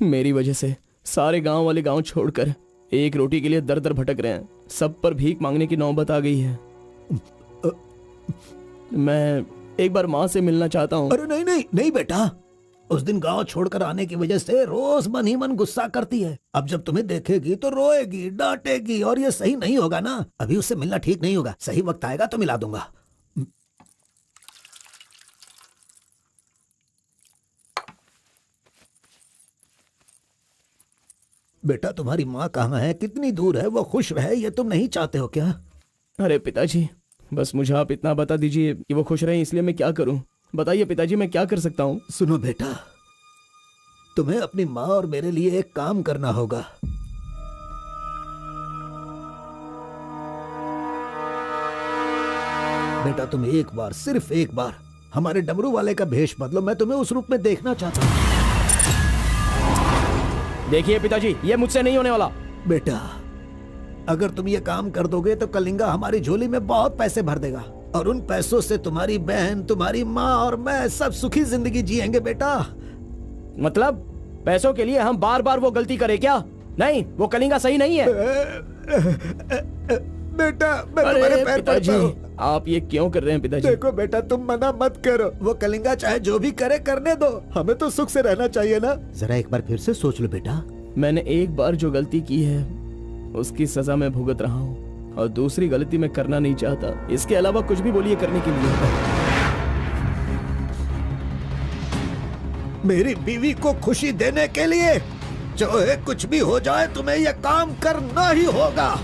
मेरी वजह से सारे गांव वाले गांव छोड़कर एक रोटी के लिए दर दर भटक रहे हैं। सब पर भीख मांगने की नौबत आ गई है। मैं एक बार माँ से मिलना चाहता हूँ। अरे नहीं नहीं नहीं बेटा, उस दिन गांव छोड़कर आने की वजह से रोज मन ही मन गुस्सा करती है। अब जब तुम्हें देखेगी तो रोएगी, डांटेगी, और ये सही नहीं होगा ना। अभी उससे मिलना ठीक नहीं होगा। सही वक्त आएगा तो मिला दूंगा। बेटा तुम्हारी माँ कहाँ है, कितनी दूर है, वो खुश रहे ये तुम नहीं चाहते हो क्या? अरे पिताजी, बस मुझे आप इतना बता दीजिए कि वो खुश रहे, इसलिए मैं क्या करूं? बताइए पिताजी, मैं क्या कर सकता हूं? सुनो बेटा, तुम्हें अपनी माँ और मेरे लिए एक काम करना होगा। बेटा तुम एक बार, सिर्फ एक बार हमारे डमरू वाले का भेष बदलो। मैं तुम्हें उस रूप में देखना चाहता हूँ। देखिए पिताजी, ये मुझसे नहीं होने वाला। बेटा अगर तुम ये काम कर दोगे तो कलिंगा हमारी झोली में बहुत पैसे भर देगा, और उन पैसों से तुम्हारी बहन, तुम्हारी माँ और मैं सब सुखी जिंदगी जिएंगे। बेटा मतलब पैसों के लिए हम बार बार वो गलती करें क्या? नहीं, वो कलिंगा सही नहीं है। बेटा मैं तुम्हारे पैर पड़ता हूं। आप ये क्यों कर रहे हैं पिताजी? देखो बेटा, तुम मना मत करो। वो कलिंगा चाहे जो भी करे करने दो, हमें तो सुख से रहना चाहिए ना। जरा एक बार फिर से सोच लो बेटा। मैंने एक बार जो गलती की है उसकी सजा मैं भुगत रहा हूँ, और दूसरी गलती मैं करना नहीं चाहता। इसके अलावा कुछ भी बोलिए करने के लिए। मेरी बीवी को खुशी देने के लिए चाहे कुछ भी हो जाए, तुम्हें यह काम करना ही होगा।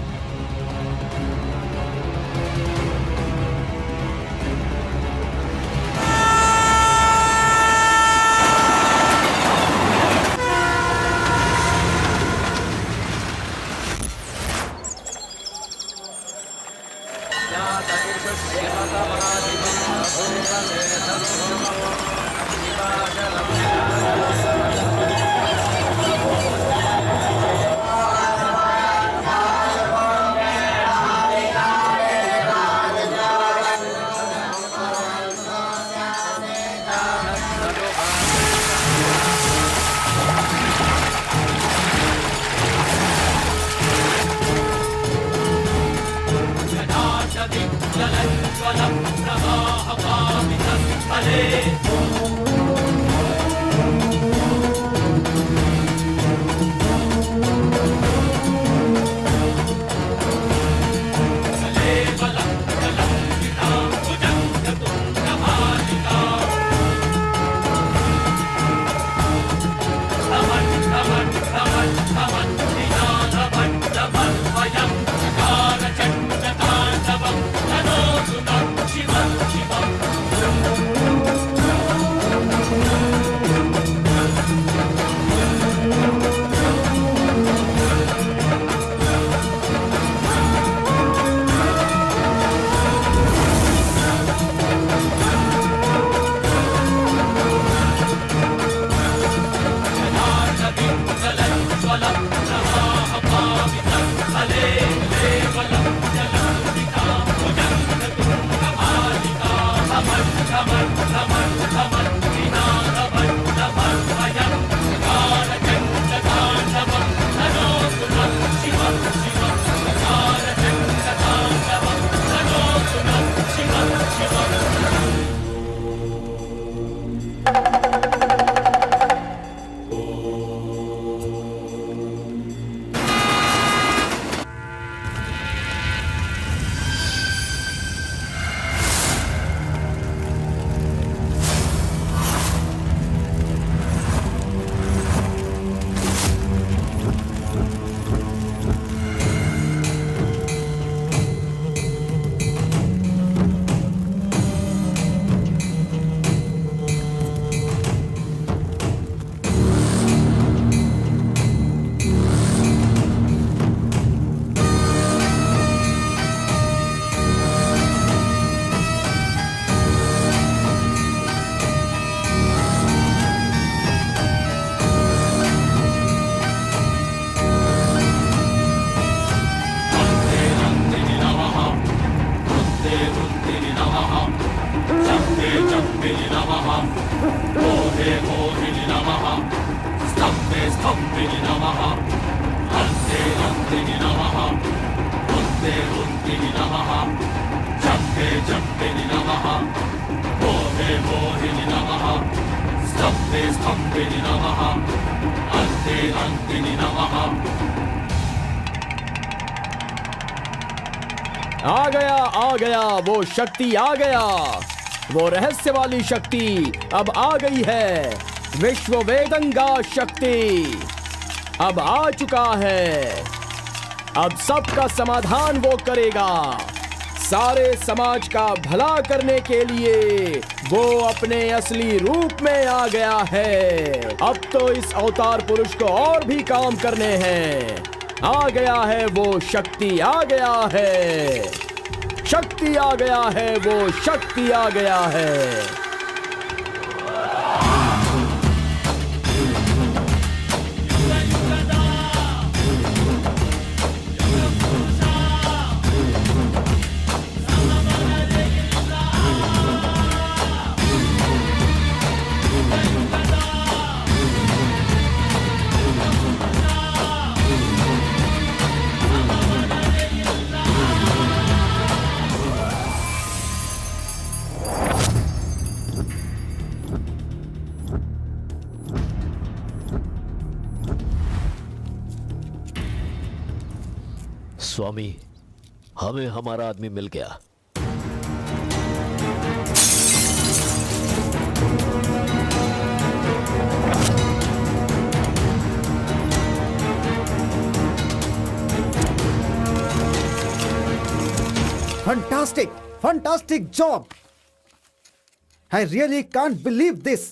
आ गया वो शक्ति आ गया, वो रहस्य वाली शक्ति अब आ गई है। विश्व वेदंगा शक्ति अब आ चुका है। अब सबका समाधान वो करेगा। सारे समाज का भला करने के लिए वो अपने असली रूप में आ गया है। अब तो इस अवतार पुरुष को और भी काम करने हैं। आ गया है वो शक्ति, आ गया है शक्ति, आ गया है वो शक्ति, आ गया है। स्वामी, हमें हमारा आदमी मिल गया। Fantastic, fantastic job. I really can't believe this.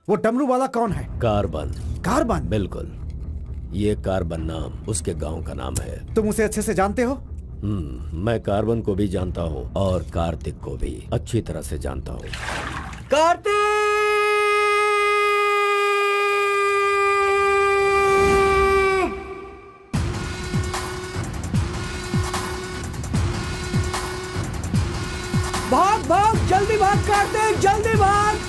वो डमरू वाला कौन है? कार्बन। कार्बन? बिल्कुल, ये कार्बन नाम उसके गांव का नाम है। तुम उसे अच्छे से जानते हो? मैं कार्बन को भी जानता हूँ और कार्तिक को भी अच्छी तरह से जानता हूँ। कार्तिक! भाग भाग, जल्दी भाग कार्तिक, जल्दी भाग।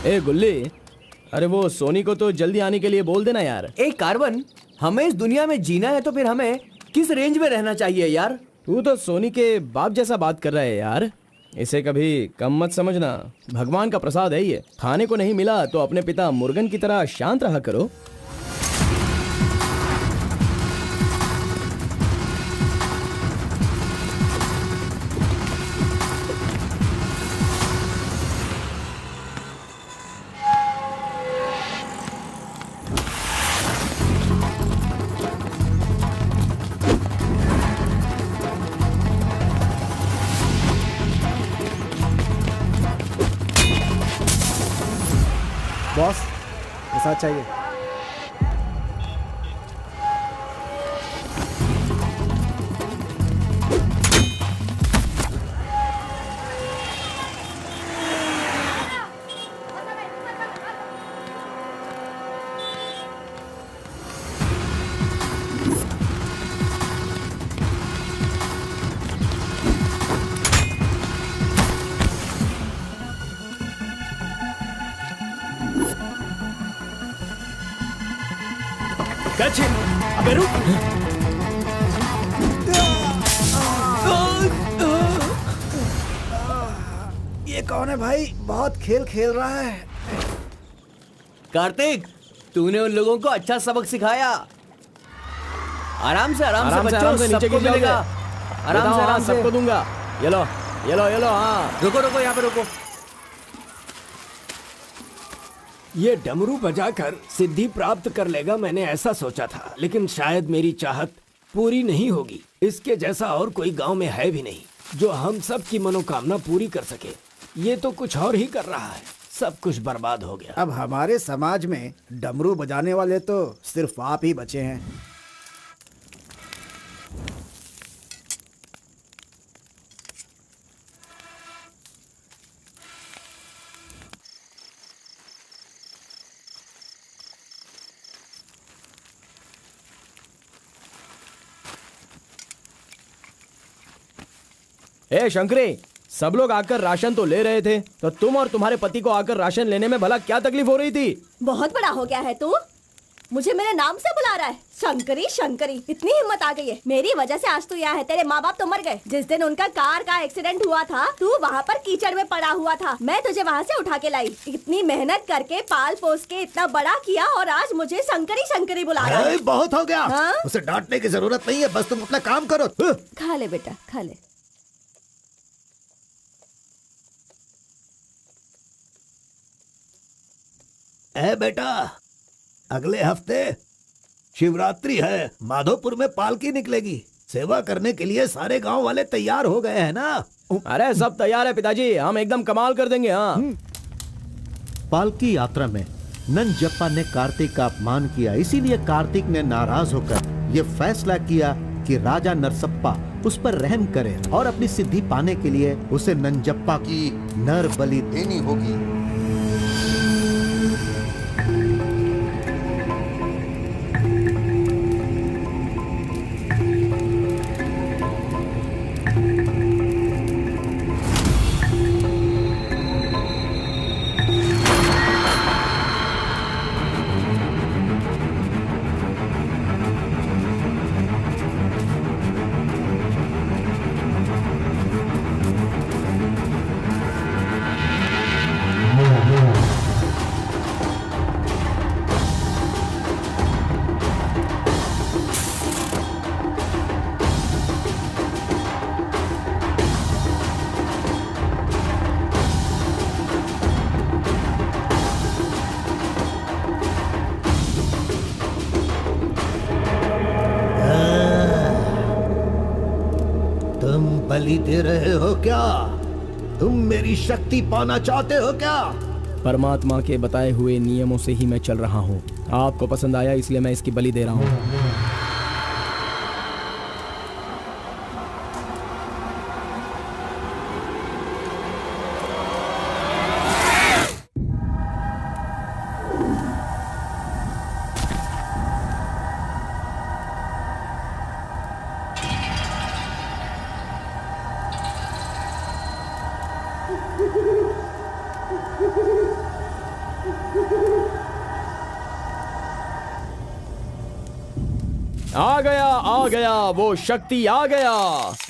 ए गुल्ली, अरे वो सोनी को तो जल्दी आने के लिए बोल देना यार। ए कार्बन, हमें इस दुनिया में जीना है तो फिर हमें किस रेंज में रहना चाहिए यार? तू तो सोनी के बाप जैसा बात कर रहा है यार। इसे कभी कम मत समझना, भगवान का प्रसाद है ये। खाने को नहीं मिला तो अपने पिता मुर्गन की तरह शांत रहा करो। बॉस, ये साथ चाहिए। अबे रुक। ये कौन है भाई? बहुत खेल खेल रहा है। कार्तिक, तूने उन लोगों को अच्छा सबक सिखाया। आराम से बच्चों, नीचे सबको गिर मिलेगा। आराम से सबको दूंगा। ये लो, हाँ। रुको यहाँ पे रुको। ये डमरू बजाकर सिद्धि प्राप्त कर लेगा, मैंने ऐसा सोचा था, लेकिन शायद मेरी चाहत पूरी नहीं होगी। इसके जैसा और कोई गांव में है भी नहीं जो हम सब की मनोकामना पूरी कर सके। ये तो कुछ और ही कर रहा है, सब कुछ बर्बाद हो गया। अब हमारे समाज में डमरू बजाने वाले तो सिर्फ आप ही बचे हैं। ए शंकरी, सब लोग आकर राशन तो ले रहे थे, तो तुम और तुम्हारे पति को आकर राशन लेने में भला क्या तकलीफ हो रही थी? बहुत बड़ा हो गया है तू, मुझे मेरे नाम से बुला रहा है। शंकरी शंकरी, इतनी हिम्मत आ गई है। मेरी वजह से आज तू यहाँ है। तेरे माँ बाप तो मर गए। जिस दिन उनका कार का एक्सीडेंट हुआ था, तू वहाँ पर कीचड़ में पड़ा हुआ था। मैं तुझे वहाँ से उठा के लाई। इतनी मेहनत करके पाल पोस के इतना बड़ा किया और आज मुझे शंकरी शंकरी बुला रहा है। बहुत हो गया। हाँ? उसे डांटने की जरूरत नहीं है, बस तुम अपना काम करो। खा ले बेटा, खा ले। बेटा, अगले हफ्ते शिवरात्रि है, माधोपुर में पालकी निकलेगी। सेवा करने के लिए सारे गांव वाले तैयार हो गए हैं ना? अरे सब तैयार है पिताजी, हम एकदम कमाल कर देंगे। हाँ। पालकी यात्रा में नंजप्पा ने कार्तिक का अपमान किया, इसीलिए कार्तिक ने नाराज होकर ये फैसला किया कि राजा नरसप्पा उस पर रहम करे और अपनी सिद्धि पाने के लिए उसे नंजप्पा की नर बलि देनी होगी। बलि दे रहे हो क्या? तुम मेरी शक्ति पाना चाहते हो क्या? परमात्मा के बताए हुए नियमों से ही मैं चल रहा हूँ। आपको पसंद आया इसलिए मैं इसकी बलि दे रहा हूँ। आ गया वो शक्ति, आ गया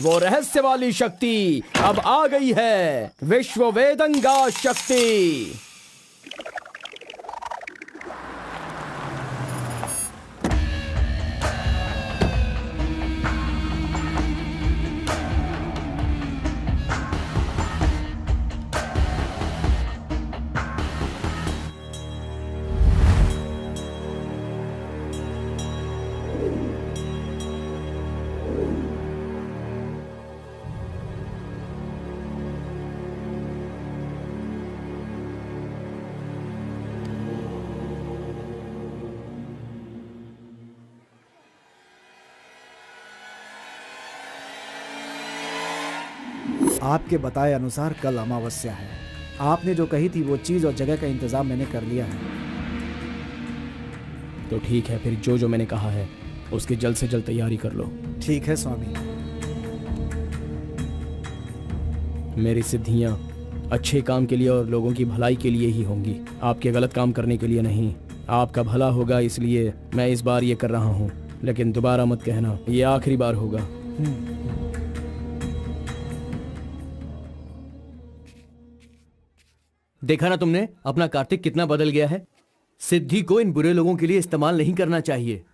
वो रहस्य वाली शक्ति। अब आ गई है विश्व वेदंगा शक्ति। आपके बताए अनुसार कल अमावस्या है। आपने जो कही थी वो चीज और जगह का इंतजाम मैंने कर लिया है। तो ठीक है, फिर जो मैंने कहा है उसकी जल्द से जल्द तैयारी कर लो। ठीक है स्वामी। मेरी सिद्धियां अच्छे काम के लिए और लोगों की भलाई के लिए ही होंगी, आपके गलत काम करने के लिए नहीं। आपका भला होगा इसलिए मैं इस बार ये कर रहा हूँ, लेकिन दोबारा मत कहना, ये आखिरी बार होगा। देखा ना तुमने, अपना कार्तिक कितना बदल गया है। सिद्धि को इन बुरे लोगों के लिए इस्तेमाल नहीं करना चाहिए।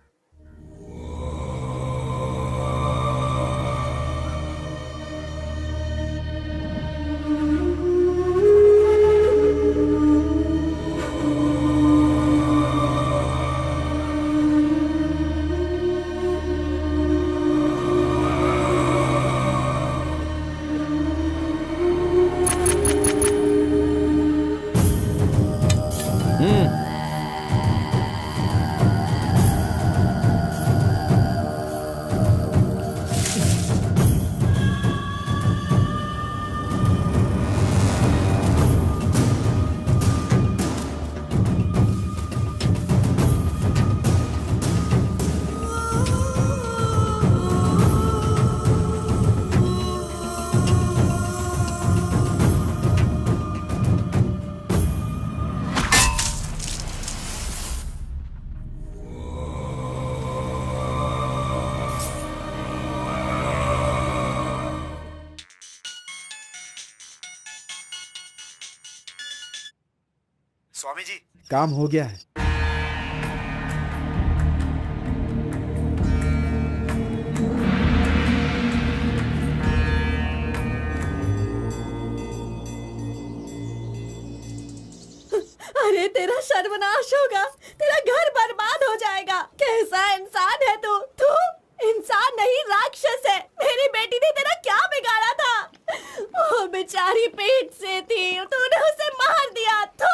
स्वामी जी, काम हो गया है। अरे तेरा सर्वनाश होगा, तेरा घर बर्बाद हो जाएगा। कैसा इंसान है तू? तू इंसान नहीं, राक्षस है। मेरी बेटी ने तेरा क्या बिगाड़ा था? वो बेचारी पेट से थी, तूने उसे मार दिया। तू,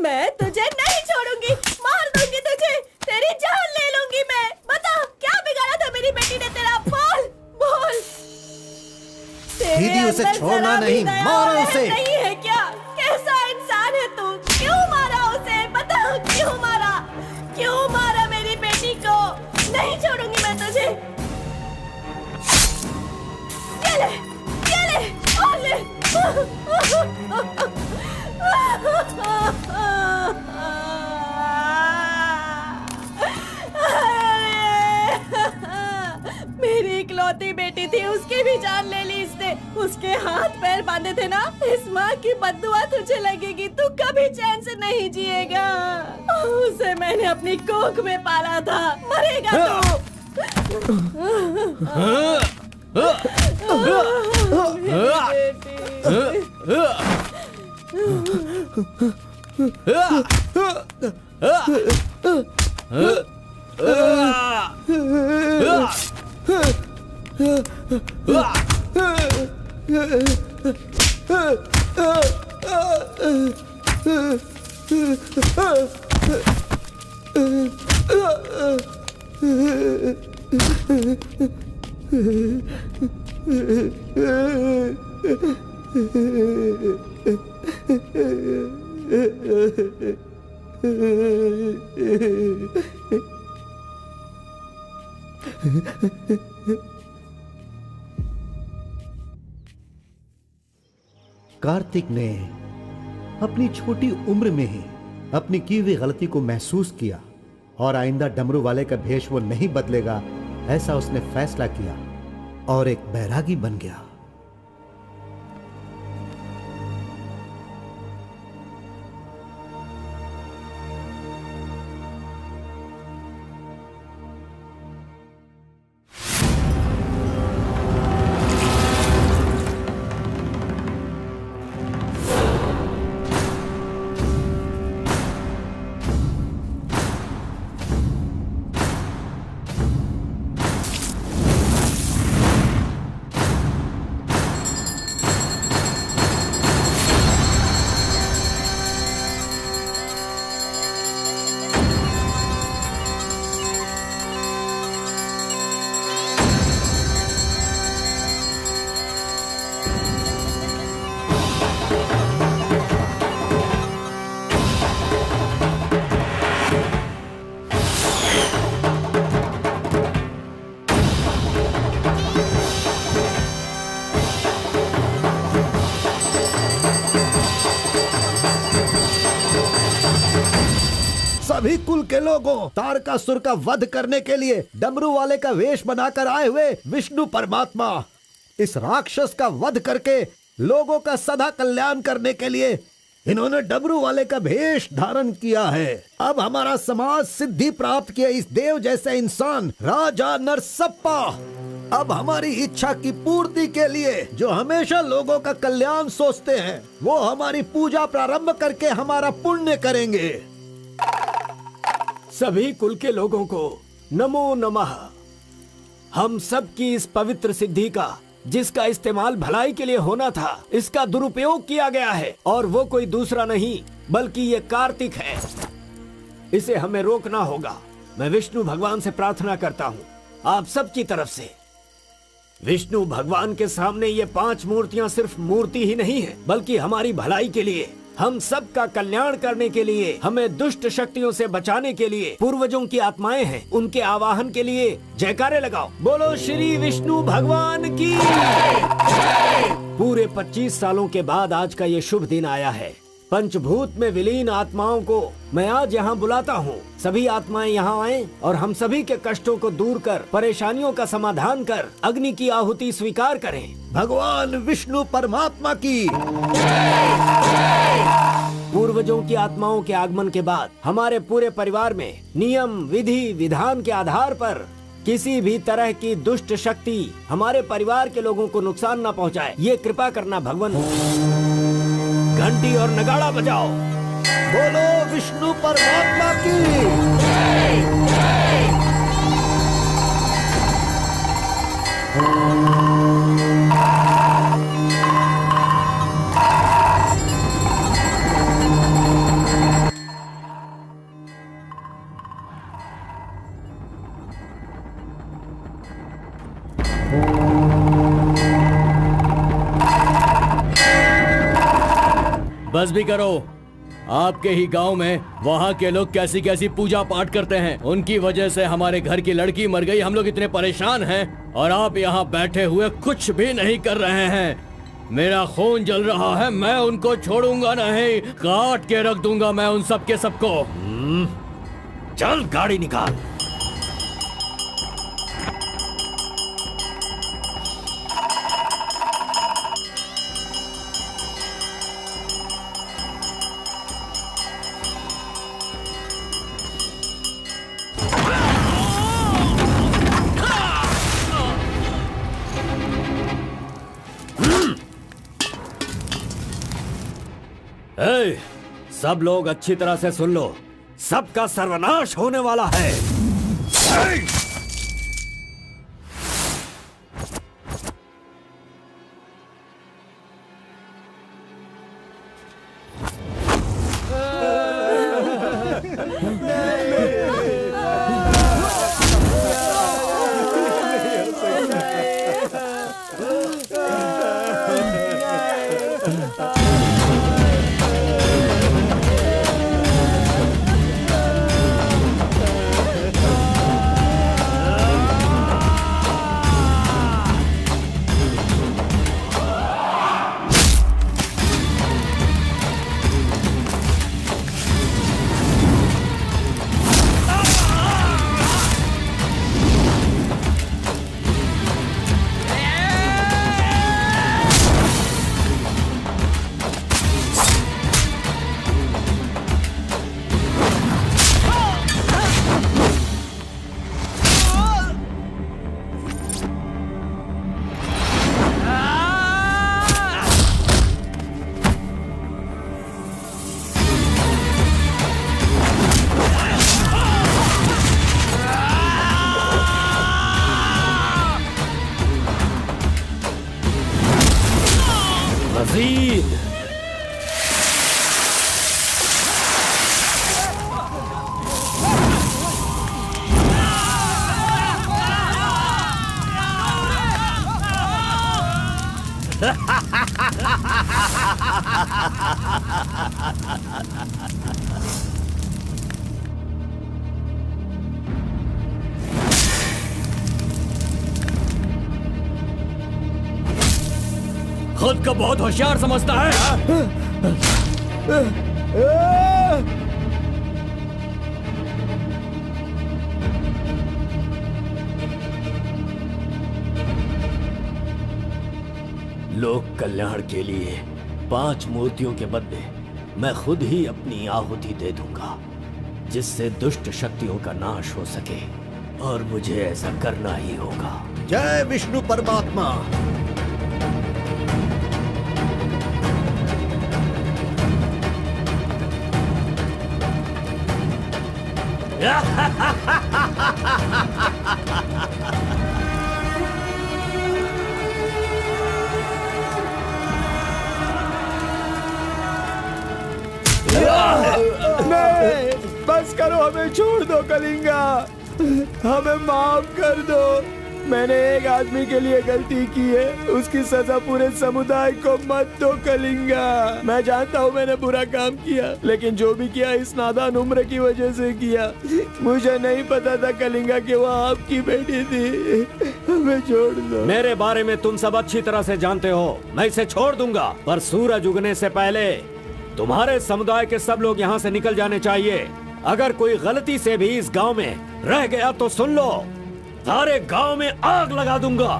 मैं तुझे नहीं छोड़ूंगी, मार दूंगी तुझे, तेरी जान ले लूंगी मैं। बता क्या बिगाड़ा था मेरी बेटी ने तेरा? बोल बोल। दीदी उसे छोड़ना नहीं, मारो उसे। नहीं है क्या? कैसा इंसान है तू? क्यों मारा उसे? बता क्यों मारा? क्यों मारा मेरी बेटी को? नहीं छोड़ूंगी मैं तुझे। ये ले और ले। मेरी इकलौती बेटी थी, उसकी भी जान ले ली इसने। उसके हाथ पैर बांधे थे ना, इस माँ की बद्दुआ तुझे लगेगी, तू कभी चैन से नहीं जिएगा। उसे मैंने अपनी कोख में पाला था, मरेगा तू। कार्तिक ने अपनी छोटी उम्र में ही अपनी की हुई गलती को महसूस किया और आइंदा डमरू वाले का भेष वो नहीं बदलेगा, ऐसा उसने फैसला किया और एक बैरागी बन गया। सभी कुल के लोगों, तारकासुर का वध करने के लिए डमरू वाले का वेश बनाकर आए हुए विष्णु परमात्मा इस राक्षस का वध करके लोगों का सदा कल्याण करने के लिए इन्होंने डमरू वाले का भेष धारण किया है। अब हमारा समाज सिद्धि प्राप्त किया इस देव जैसे इंसान राजा नरसप्पा अब हमारी इच्छा की पूर्ति के लिए, जो हमेशा लोगों का कल्याण सोचते हैं, वो हमारी पूजा प्रारंभ करके हमारा पुण्य करेंगे। सभी कुल के लोगों को नमो नमः। हम सब की इस पवित्र सिद्धि का, जिसका इस्तेमाल भलाई के लिए होना था, इसका दुरुपयोग किया गया है और वो कोई दूसरा नहीं बल्कि ये कार्तिक है। इसे हमें रोकना होगा। मैं विष्णु भगवान से प्रार्थना करता हूँ आप सब की तरफ से। विष्णु भगवान के सामने ये 5 मूर्तियाँ सिर्फ मूर्ति ही नहीं है, बल्कि हमारी भलाई के लिए, हम सब का कल्याण करने के लिए, हमें दुष्ट शक्तियों से बचाने के लिए पूर्वजों की आत्माएं हैं, उनके आवाहन के लिए जयकारे लगाओ। बोलो श्री विष्णु भगवान की। पूरे 25 सालों के बाद आज का ये शुभ दिन आया है। पंचभूत में विलीन आत्माओं को मैं आज यहाँ बुलाता हूँ। सभी आत्माएं यहाँ आएं और हम सभी के कष्टों को दूर कर, परेशानियों का समाधान कर, अग्नि की आहुति स्वीकार करें। भगवान विष्णु परमात्मा की। पूर्व पूर्वजों की आत्माओं के आगमन के बाद हमारे पूरे परिवार में नियम, विधि, विधान के आधार पर किसी भी तरह की दुष्ट शक्ति हमारे परिवार के लोगों को नुकसान न पहुंचाए, ये कृपा करना भगवान। घंटी और नगाड़ा बजाओ। बोलो विष्णु परमात्मा की। बस भी करो। आपके ही गांव में वहाँ के लोग कैसी कैसी पूजा पाठ करते हैं। उनकी वजह से हमारे घर की लड़की मर गई। हम लोग इतने परेशान हैं और आप यहाँ बैठे हुए कुछ भी नहीं कर रहे हैं। मेरा खून जल रहा है, मैं उनको छोड़ूंगा नहीं, काट के रख दूंगा मैं उन सब के सबको। चल गाड़ी निकाल। ए, सब लोग अच्छी तरह से सुन लो, सबका सर्वनाश होने वाला है। मजीद खुद को बहुत होशियार समझता है। लोक कल्याण के लिए 5 मूर्तियों के बदले मैं खुद ही अपनी आहुति दे दूंगा, जिससे दुष्ट शक्तियों का नाश हो सके, और मुझे ऐसा करना ही होगा। जय विष्णु परमात्मा। नहीं, बस करो, हमें छोड़ दो कलिंगा, हमें माफ कर दो। मैंने एक आदमी के लिए गलती की है, उसकी सजा पूरे समुदाय को मत दो कलिंगा। मैं जानता हूँ मैंने बुरा काम किया, लेकिन जो भी किया इस नादान उम्र की वजह से किया। मुझे नहीं पता था कलिंगा कि वो आपकी बेटी थी। हमें छोड़ दो। मेरे बारे में तुम सब अच्छी तरह से जानते हो, मैं इसे छोड़ दूंगा, पर सूरज उगने से पहले तुम्हारे समुदाय के सब लोग यहाँ से निकल जाने चाहिए। अगर कोई गलती से भी इस गांव में रह गया तो सुन लो, सारे गांव में आग लगा दूंगा।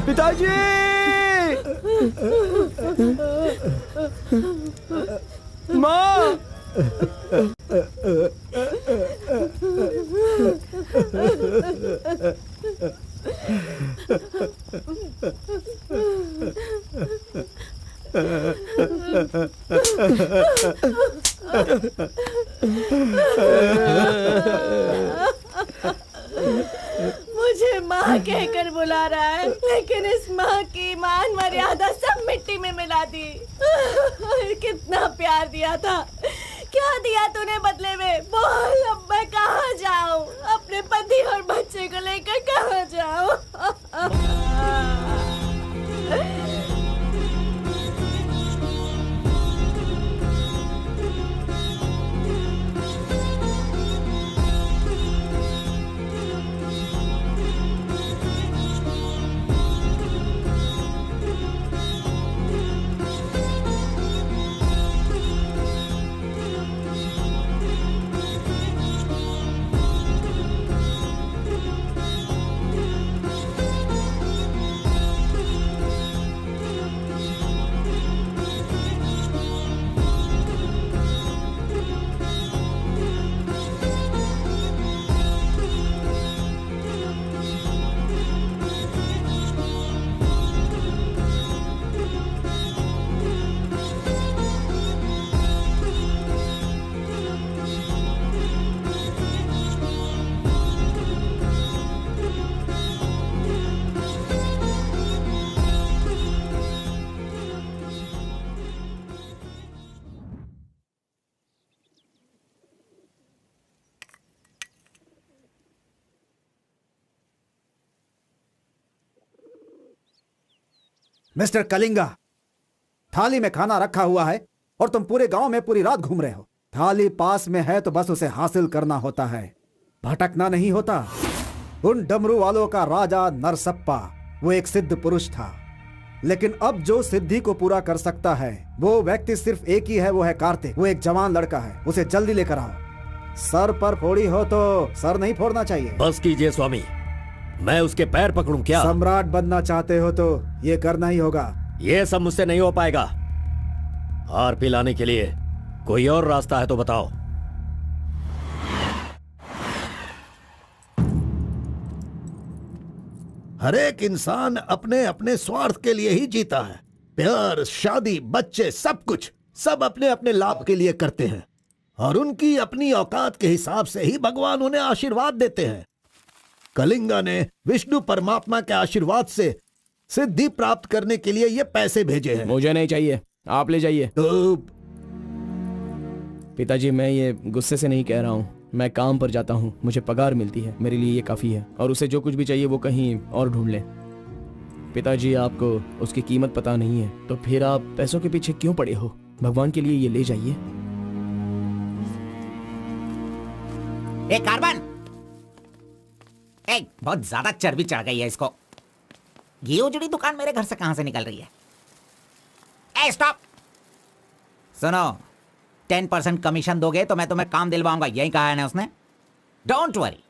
पिताजी! माँ! मुझे माँ कहकर बुला रहा है, लेकिन इस माँ की मान मर्यादा सब मिट्टी में मिला दी। कितना प्यार दिया था, क्या दिया तूने बदले में? बोल, अब मैं कहाँ जाऊँ? अपने पति और बच्चे को लेकर कहाँ जाऊँ? मिस्टर कलिंगा, थाली में खाना रखा हुआ है और तुम पूरे गांव में पूरी रात घूम रहे हो। थाली पास में है तो बस उसे हासिल करना होता है, भटकना नहीं होता। उन डमरू वालों का राजा नरसप्पा वो एक सिद्ध पुरुष था, लेकिन अब जो सिद्धि को पूरा कर सकता है वो व्यक्ति सिर्फ एक ही है, वो है कार्तिक। वो एक जवान लड़का है, उसे जल्दी लेकर आओ। सर पर फोड़ी हो तो सर नहीं फोड़ना चाहिए। बस कीजिए स्वामी, मैं उसके पैर पकड़ूं क्या? सम्राट बनना चाहते हो तो ये करना ही होगा। ये सब मुझसे नहीं हो पाएगा। हार पिलाने के लिए कोई और रास्ता है तो बताओ। हर एक इंसान अपने अपने स्वार्थ के लिए ही जीता है। प्यार, शादी, बच्चे, सब कुछ सब अपने अपने लाभ के लिए करते हैं और उनकी अपनी औकात के हिसाब से ही भगवान उन्हें आशीर्वाद देते हैं। कलिंगा ने विष्णु परमात्मा के आशीर्वाद से सिद्धि प्राप्त करने के लिए ये पैसे भेजे हैं। मुझे नहीं चाहिए, आप ले जाइए। तो पिताजी, मैं ये गुस्से से नहीं कह रहा हूँ, मैं काम पर जाता हूँ, मुझे पगार मिलती है, मेरे लिए ये काफी है। और उसे जो कुछ भी चाहिए वो कहीं और ढूंढ ले। पिताजी, आपको उसकी कीमत पता नहीं है, तो फिर आप पैसों के पीछे क्यों पड़े हो? भगवान के लिए ये ले जाइए। ए कार्बन, ए बहुत ज्यादा चर्बी चढ़ गई है इसको। ये उजड़ी दुकान मेरे घर से कहां से निकल रही है? ए स्टॉप, सुनो, 10% कमीशन दोगे तो मैं तुम्हें काम दिलवाऊंगा, यही कहा है ना उसने। डोंट वरी,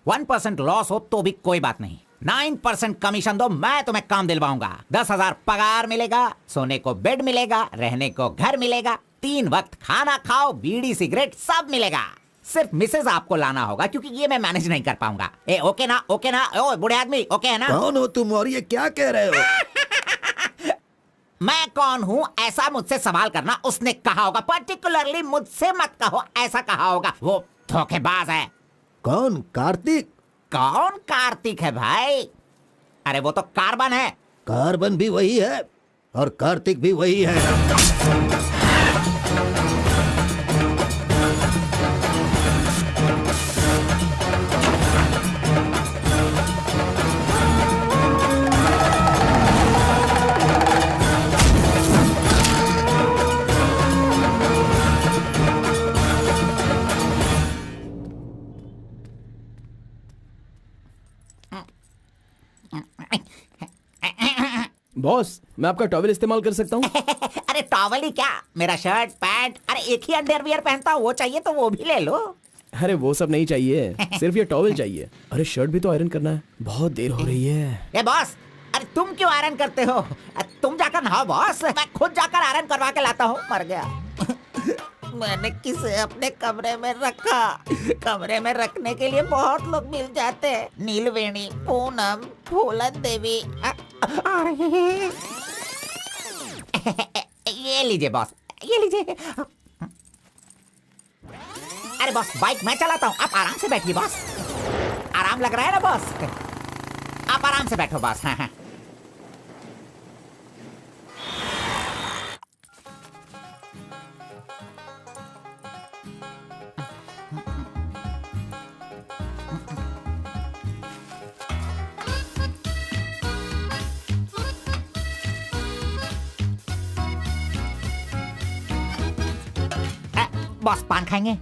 1% लॉस हो तो भी कोई बात नहीं, 9% कमीशन दो, मैं तुम्हें काम दिलवाऊंगा। 10,000 पगार मिलेगा, सोने को बेड मिलेगा, रहने को घर मिलेगा, 3 वक्त खाना खाओ, बीड़ी सिगरेट सब मिलेगा। सिर्फ मिसेज आपको लाना होगा, क्योंकि ये मैं मैनेज नहीं कर पाऊंगा। ए ओके ना, ओके ना? ओ बूढ़े आदमी, ओके है ना? कौन हो तुम और ये क्या कह रहे हो? मैं कौन हूँ ऐसा मुझसे सवाल करना उसने कहा होगा। पर्टिकुलरली मुझसे मत कहो, ऐसा कहा होगा। वो धोखेबाज है। कौन? कार्तिक? कौन कार्तिक है भाई? अरे वो तो कार्बन है। कार्बन भी वही है और कार्तिक भी वही है। बॉस, मैं आपका टॉवेल इस्तेमाल कर सकता हूँ? अरे टॉवल ही क्या, मेरा शर्ट पैंट, अरे एक ही अंडरवियर पहनता हूँ, वो चाहिए तो वो भी ले लो। अरे वो सब नहीं चाहिए, सिर्फ ये टॉवेल चाहिए। अरे शर्ट भी तो आयरन करना है, बहुत देर हो रही है। ए बॉस, अरे तुम क्यों आयरन करते हो? तुम जाकर नहाओ बॉस, मैं खुद जाकर आयरन करवा के लाता हूँ। मर गया। मैंने किसे अपने कमरे में रखा? कमरे में रखने के लिए बहुत लोग मिल जाते हैं। नीलवेणी, पूनम, फूलन देवी। ये लीजिए बॉस, ये लीजिए। अरे बॉस, बाइक मैं चलाता हूँ, आप आराम से बैठिए बॉस। आराम लग रहा है ना बॉस? आप आराम से बैठो बॉस। हाँ हाँ। बॉस पान खाएंगे?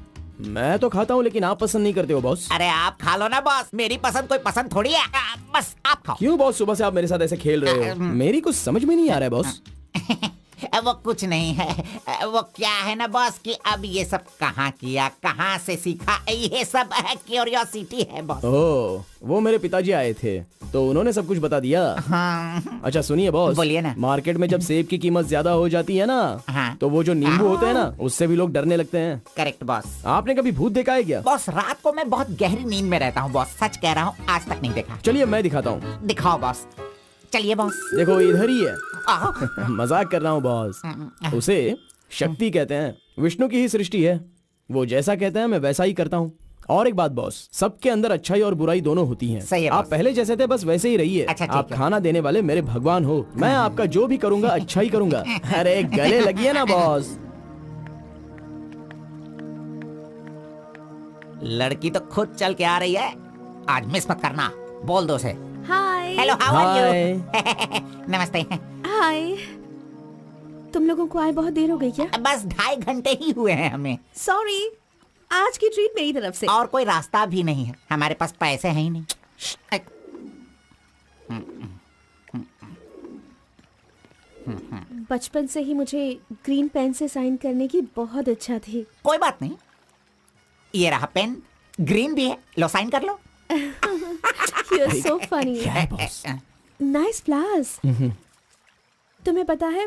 मैं तो खाता हूँ, लेकिन आप पसंद नहीं करते हो बॉस। अरे आप खा लो ना बॉस, मेरी पसंद कोई पसंद थोड़ी है। बस आप खाओ। क्यों बॉस, सुबह से आप मेरे साथ ऐसे खेल रहे हो? मेरी कुछ समझ में नहीं आ रहा है बॉस। वो कुछ नहीं है, वो क्या है ना बॉस कि अब ये सब कहाँ किया, कहाँ से सीखा, ये सब क्यूरियोसिटी है बॉस। ओह, वो मेरे पिताजी आए थे तो उन्होंने सब कुछ बता दिया। हाँ। अच्छा सुनिए बॉस, बोलिए ना। मार्केट में जब सेब की कीमत ज्यादा हो जाती है ना, हाँ। तो वो जो नींबू होते हैं ना, उससे भी लोग डरने लगते हैं। Correct boss. आपने कभी भूत देखा है क्या? बॉस रात को मैं बहुत गहरी नींद में रहता हूँ बॉस, सच कह रहा हूँ, आज तक नहीं देखा। चलिए मैं दिखाता हूँ। दिखाओ बॉस, चलिए बॉस। देखो इधर ही है। मजाक कर रहा हूँ बॉस। उसे शक्ति कहते हैं, विष्णु की ही सृष्टि है। वो जैसा कहते हैं मैं वैसा ही करता हूँ। और एक बात बॉस, सबके अंदर अच्छाई और बुराई दोनों होती हैं। सही है आप बॉस। पहले जैसे थे बस वैसे ही रहिए। अच्छा, ठीक आप है। खाना देने वाले मेरे भगवान हो, मैं आपका जो भी करूंगा अच्छा ही करूंगा। अरे गले लगिए ना बॉस। लड़की तो खुद चल के आ रही है, आज मिस मत करना। बोल दो उसे। Hi. Hello, how are hi. You? नमस्ते। हाय। तुम लोगों को आए बहुत देर हो गई क्या? बस 2.5 घंटे ही हुए हैं हमें, सॉरी, आज की ट्रीट मेरी तरफ से। और कोई रास्ता भी नहीं है, हमारे पास पैसे हैं ही नहीं। बचपन से ही मुझे ग्रीन पेन से साइन करने की बहुत इच्छा थी। कोई बात नहीं, ये रहा पेन, ग्रीन भी है, लो साइन कर लो। You're so funny. Nice flowers. तुम्हें पता है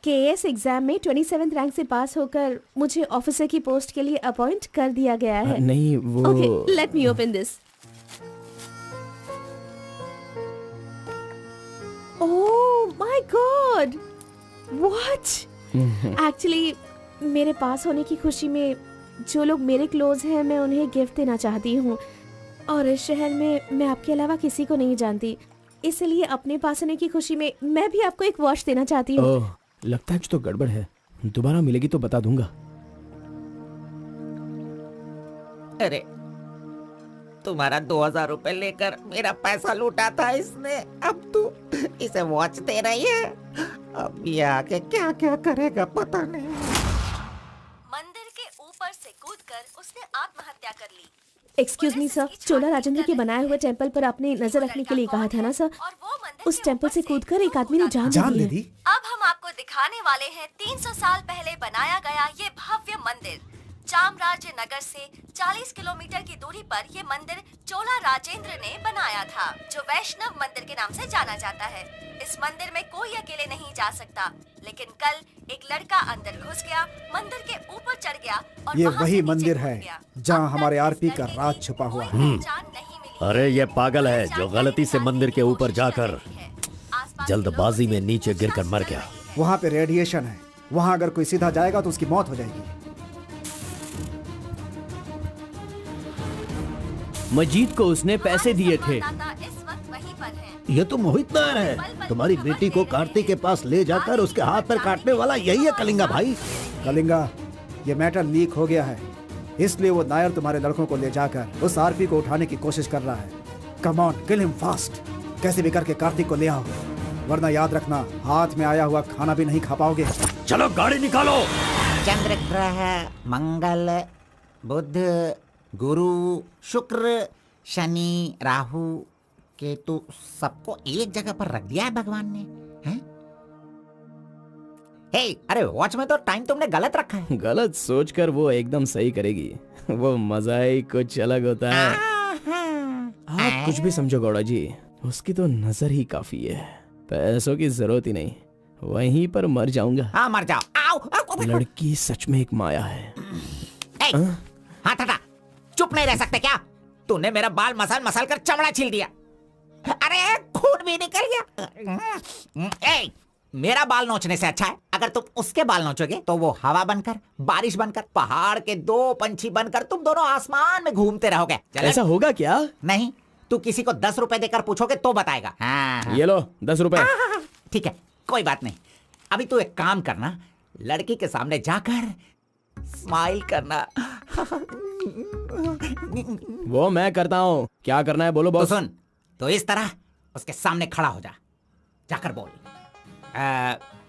केएस एग्जाम में 27th रैंक से पास होकर मुझे ऑफिसर की पोस्ट के लिए अपॉइंट कर दिया गया है। नहीं वो। Okay, let me open this. Oh my God! What? Actually, मेरे पास होने की खुशी में जो लोग मेरे क्लोज हैं मैं उन्हें गिफ्ट देना चाहती हूँ, और इस शहर में मैं आपके अलावा किसी को नहीं जानती, इसलिए अपने पास होने की खुशी में मैं भी आपको एक वॉच देना चाहती हूँ। ओह, लगता है कुछ तो गड़बड़ है। दोबारा मिलेगी तो बता दूंगा। अरे तुम्हारा 2000 रुपए लेकर मेरा पैसा लूटा था इसने, अब तू इसे वॉच दे रही है। अब ये आके क्या क्या करेगा पता नहीं। मंदिर के ऊपर से कूदकर उसने आत्महत्या कर ली। एक्सक्यूज मी सर, चोला राजेंद्र के बनाए हुए टेम्पल पर आपने नजर रखने के लिए कहा था ना सर? और वो मंदिर उस टेम्पल से कूदकर एक आदमी ने जान जान ले ले ली दी। है। अब हम आपको दिखाने वाले हैं 300 साल पहले बनाया गया ये भव्य मंदिर। चामराज नगर से 40 किलोमीटर की दूरी पर ये मंदिर चोला राजेंद्र ने बनाया था, जो वैष्णव मंदिर के नाम से जाना जाता है। इस मंदिर में कोई अकेले नहीं जा सकता, लेकिन कल एक लड़का अंदर घुस गया, मंदिर के ऊपर चढ़ गया और ये वहां से वही नीचे मंदिर कूद है गया। जहाँ अब तक हमारे इस आरपी का लड़के की राज छुपा हुआ कोई है। पहचान नहीं मिली। अरे ये पागल है जो गलती से मंदिर के ऊपर जाकर जल्दबाजी में नीचे गिरकर मर गया। वहाँ पे रेडिएशन है, वहाँ अगर कोई सीधा जाएगा तो उसकी मौत हो जाएगी। मजीद को उसने पैसे दिए थे। इस वक्त वहीं पर है। ये तो मोहित नायर है। तुम्हारी बेटी को कार्तिक के पास ले जाकर उसके हाथ पैर काटने वाला यही है कलिंगा भाई। कलिंगा, ये मैटर लीक हो गया है, इसलिए वो नायर तुम्हारे लड़कों को ले जाकर उस आरपी को उठाने की कोशिश कर रहा है। Come on, kill him fast. कैसे भी करके कार्तिक को ले आओ, वरना याद रखना हाथ में आया हुआ खाना भी नहीं खा पाओगे। चलो गाड़ी निकालो। चंद्र ग्रह, मंगल, बुध, गुरु, शुक्र, शनि, राहु, केतु, सबको एक जगह पर रख दिया है भगवान ने, हैं? हे, अरे वॉच में तो टाइम तुमने गलत रखा है। गलत सोचकर वो एकदम सही करेगी। वो मजा ही कुछ अलग होता है। आप कुछ भी समझो गौड़ा जी, उसकी तो नजर ही काफी है। पैसों की जरूरत ही नहीं, वहीं पर मर जाऊंगा। हाँ मर जाओ। आओ, आओ। लड़की सच में एक माया है। हे, हाथ हटा, चुप नहीं रह सकते क्या? तूने मेरा बाल मसल मसल कर चमड़ा छील दिया। अरे खून भी निकल गया। ए, मेरा बाल नोचने से अच्छा है अगर तुम उसके बाल नोचोगे तो वो हवा बनकर, बारिश बनकर, पहाड़ के 2 पंछी बनकर तुम दोनों आसमान में घूमते रहोगे। ऐसा होगा क्या? नहीं, तू किसी को 10 रुपए देकर पूछोगे तो बताएगा। हाँ। ये लो 10 रुपए। ठीक है, कोई बात नहीं। अभी तू एक काम करना, लड़की के सामने जाकर स्माइल करना। वो मैं करता हूँ, क्या करना है बोलो तो बॉस। सुन, तो इस तरह उसके सामने खड़ा हो जा, जाकर बोल,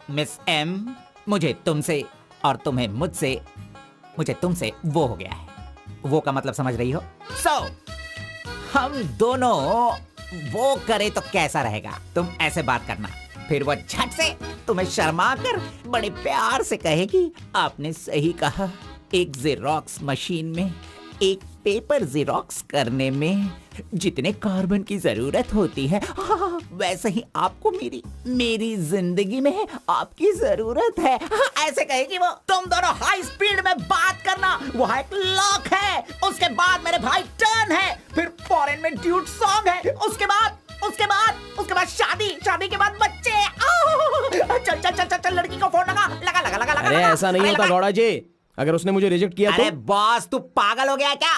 मिस एम, मुझे तुमसे और तुम्हें मुझसे, मुझे तुमसे वो हो गया है। वो का मतलब समझ रही हो? हम दोनों वो करे तो कैसा रहेगा? तुम ऐसे बात करना, फिर वो झट से तुम्हें शर्मा कर बड़े प्यार से कहेगी, आपने सही कहा, एक जेरोक्स मशीन में एक पेपर जेरोक्स करने में जितने कार्बन की जरूरत होती है, वैसे ही आपको मेरी जिंदगी में आपकी जरूरत है। ऐसे कहेगी वो। तुम दोनों हाई स्पीड में बात करना, वहाँ एक लॉक है, उसके बाद मेरे भाई टर्न है, फिर फॉरेन में ड्यूट सॉन्ग है, उसके बाद शादी के बाद बच्चे। चल लड़की को फोन लगा। अरे ऐसा नहीं होता गौड़ा जी, अगर उसने मुझे रिजेक्ट किया अरे तो? बॉस, तू पागल हो गया क्या?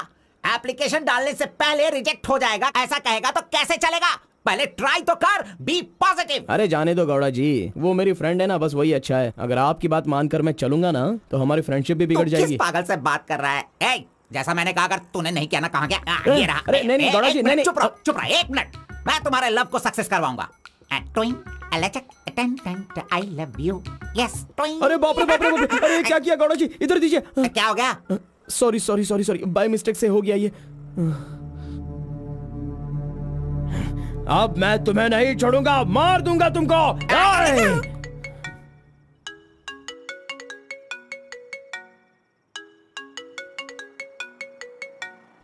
एप्लीकेशन डालने से पहले रिजेक्ट हो जाएगा, ऐसा कहेगा तो कैसे चलेगा? पहले ट्राई तो कर, बी पॉजिटिव। अरे जाने दो गौड़ा जी, वो मेरी फ्रेंड है ना, बस वही अच्छा है। अगर आपकी बात मानकर मैं चलूंगा ना तो हमारी फ्रेंडशिप भी बिगड़ जाएगी। किस पागल से बात कर रहा है? ए, जैसा मैंने कहा, अगर तूने नहीं किया ना, कहाँ गया? ये रहा। अरे नहीं गौड़ा जी, नहीं। चुप रहो 1 मिनट, मैं तुम्हारे लव को सक्सेस करवाऊंगा। I love you. Yes. अरे बाप रे। अरे क्या किया गौड़ा जी, इधर दीजिए। क्या हो गया? सॉरी, बाय मिस्टेक से हो गया ये। अब मैं तुम्हें नहीं छोड़ूंगा, मार दूंगा तुमको।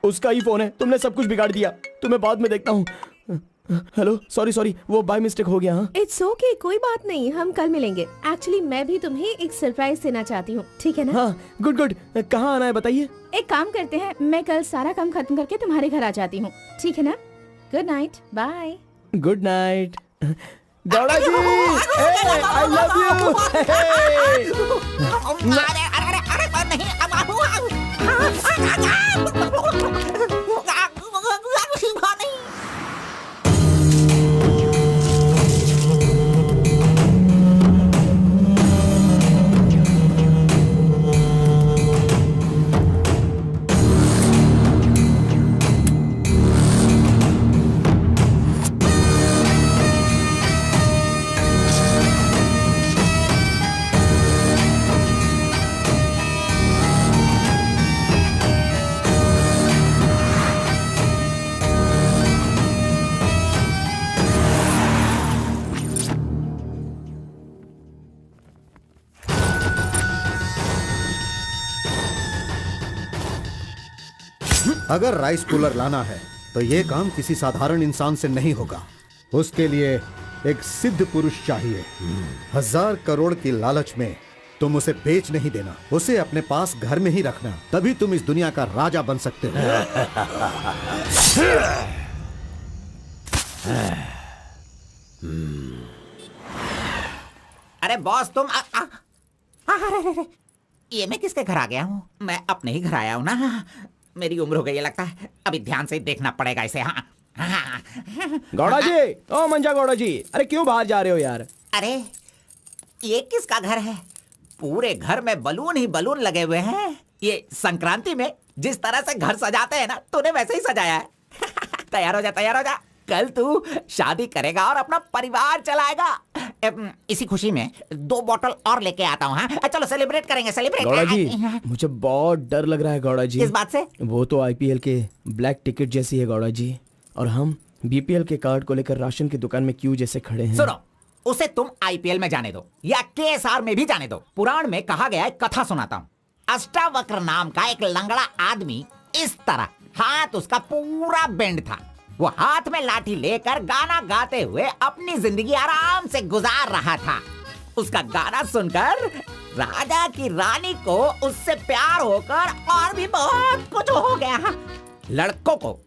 उसका ही फोन है, तुमने सब कुछ बिगाड़ दिया। तुम्हें बाद में देखता हूँ। हेलो, सॉरी, वो बाय मिस्टेक हो गया। हाँ इट्स ओके, कोई बात नहीं, हम कल मिलेंगे। एक्चुअली मैं भी तुम्हें एक सरप्राइज देना चाहती हूँ, ठीक है ना? हाँ, गुड। कहाँ आना है बताइए? एक काम करते हैं, मैं कल सारा काम खत्म करके तुम्हारे घर आ जाती हूँ, ठीक है ना? Good night, bye. Good night Gowda ji, I love you. अरे अगर राइस कूलर लाना है तो ये काम किसी साधारण इंसान से नहीं होगा। उसके लिए एक सिद्ध पुरुष चाहिए। 1000 करोड़ की लालच में तुम उसे बेच नहीं देना, उसे अपने पास घर में ही रखना, तभी तुम इस दुनिया का राजा बन सकते हो। अरे बॉस तुम अरे, ये मैं किसके घर आ गया हूँ? मैं अपने ही घर आया हूँ ना। मेरी उम्र हो गई है लगता है, अभी ध्यान से देखना पड़ेगा इसे। हाँ गौड़ा जी, ओ मंजा गौड़ा जी, अरे क्यों बाहर जा रहे हो यार? अरे ये किसका घर है? पूरे घर में बलून ही बलून लगे हुए हैं। ये संक्रांति में जिस तरह से घर सजाते हैं ना, तूने वैसे ही सजाया है। तैयार हो जा, तैयार हो जा। कल तू शादी करेगा और अपना परिवार चलाएगा। इसी खुशी में 2 बॉटल और लेके आता हूँ। हाँ चलो सेलिब्रेट करेंगे, सेलिब्रेट। गौड़ा जी, मुझे बहुत डर लग रहा है गौड़ा जी। किस बात से? वो तो आईपीएल के ब्लैक टिकट जैसी है गौड़ा जी, और हम बीपीएल के कार्ड को लेकर राशन की दुकान में क्यों जैसे खड़े हैं। सुनो, उसे तुम आईपीएल में जाने दो या केएसआर में भी जाने दो। पुराण में कहा गया है, कथा सुनाता हूँ। अष्टावक्र नाम का एक लंगड़ा आदमी, इस तरह हाथ उसका पूरा बेंड था। वो हाथ में लाठी लेकर गाना गाते हुए अपनी जिंदगी आराम से गुजार रहा था। उसका गाना सुनकर राजा की रानी को उससे प्यार होकर और भी बहुत कुछ हो गया। लड़कों को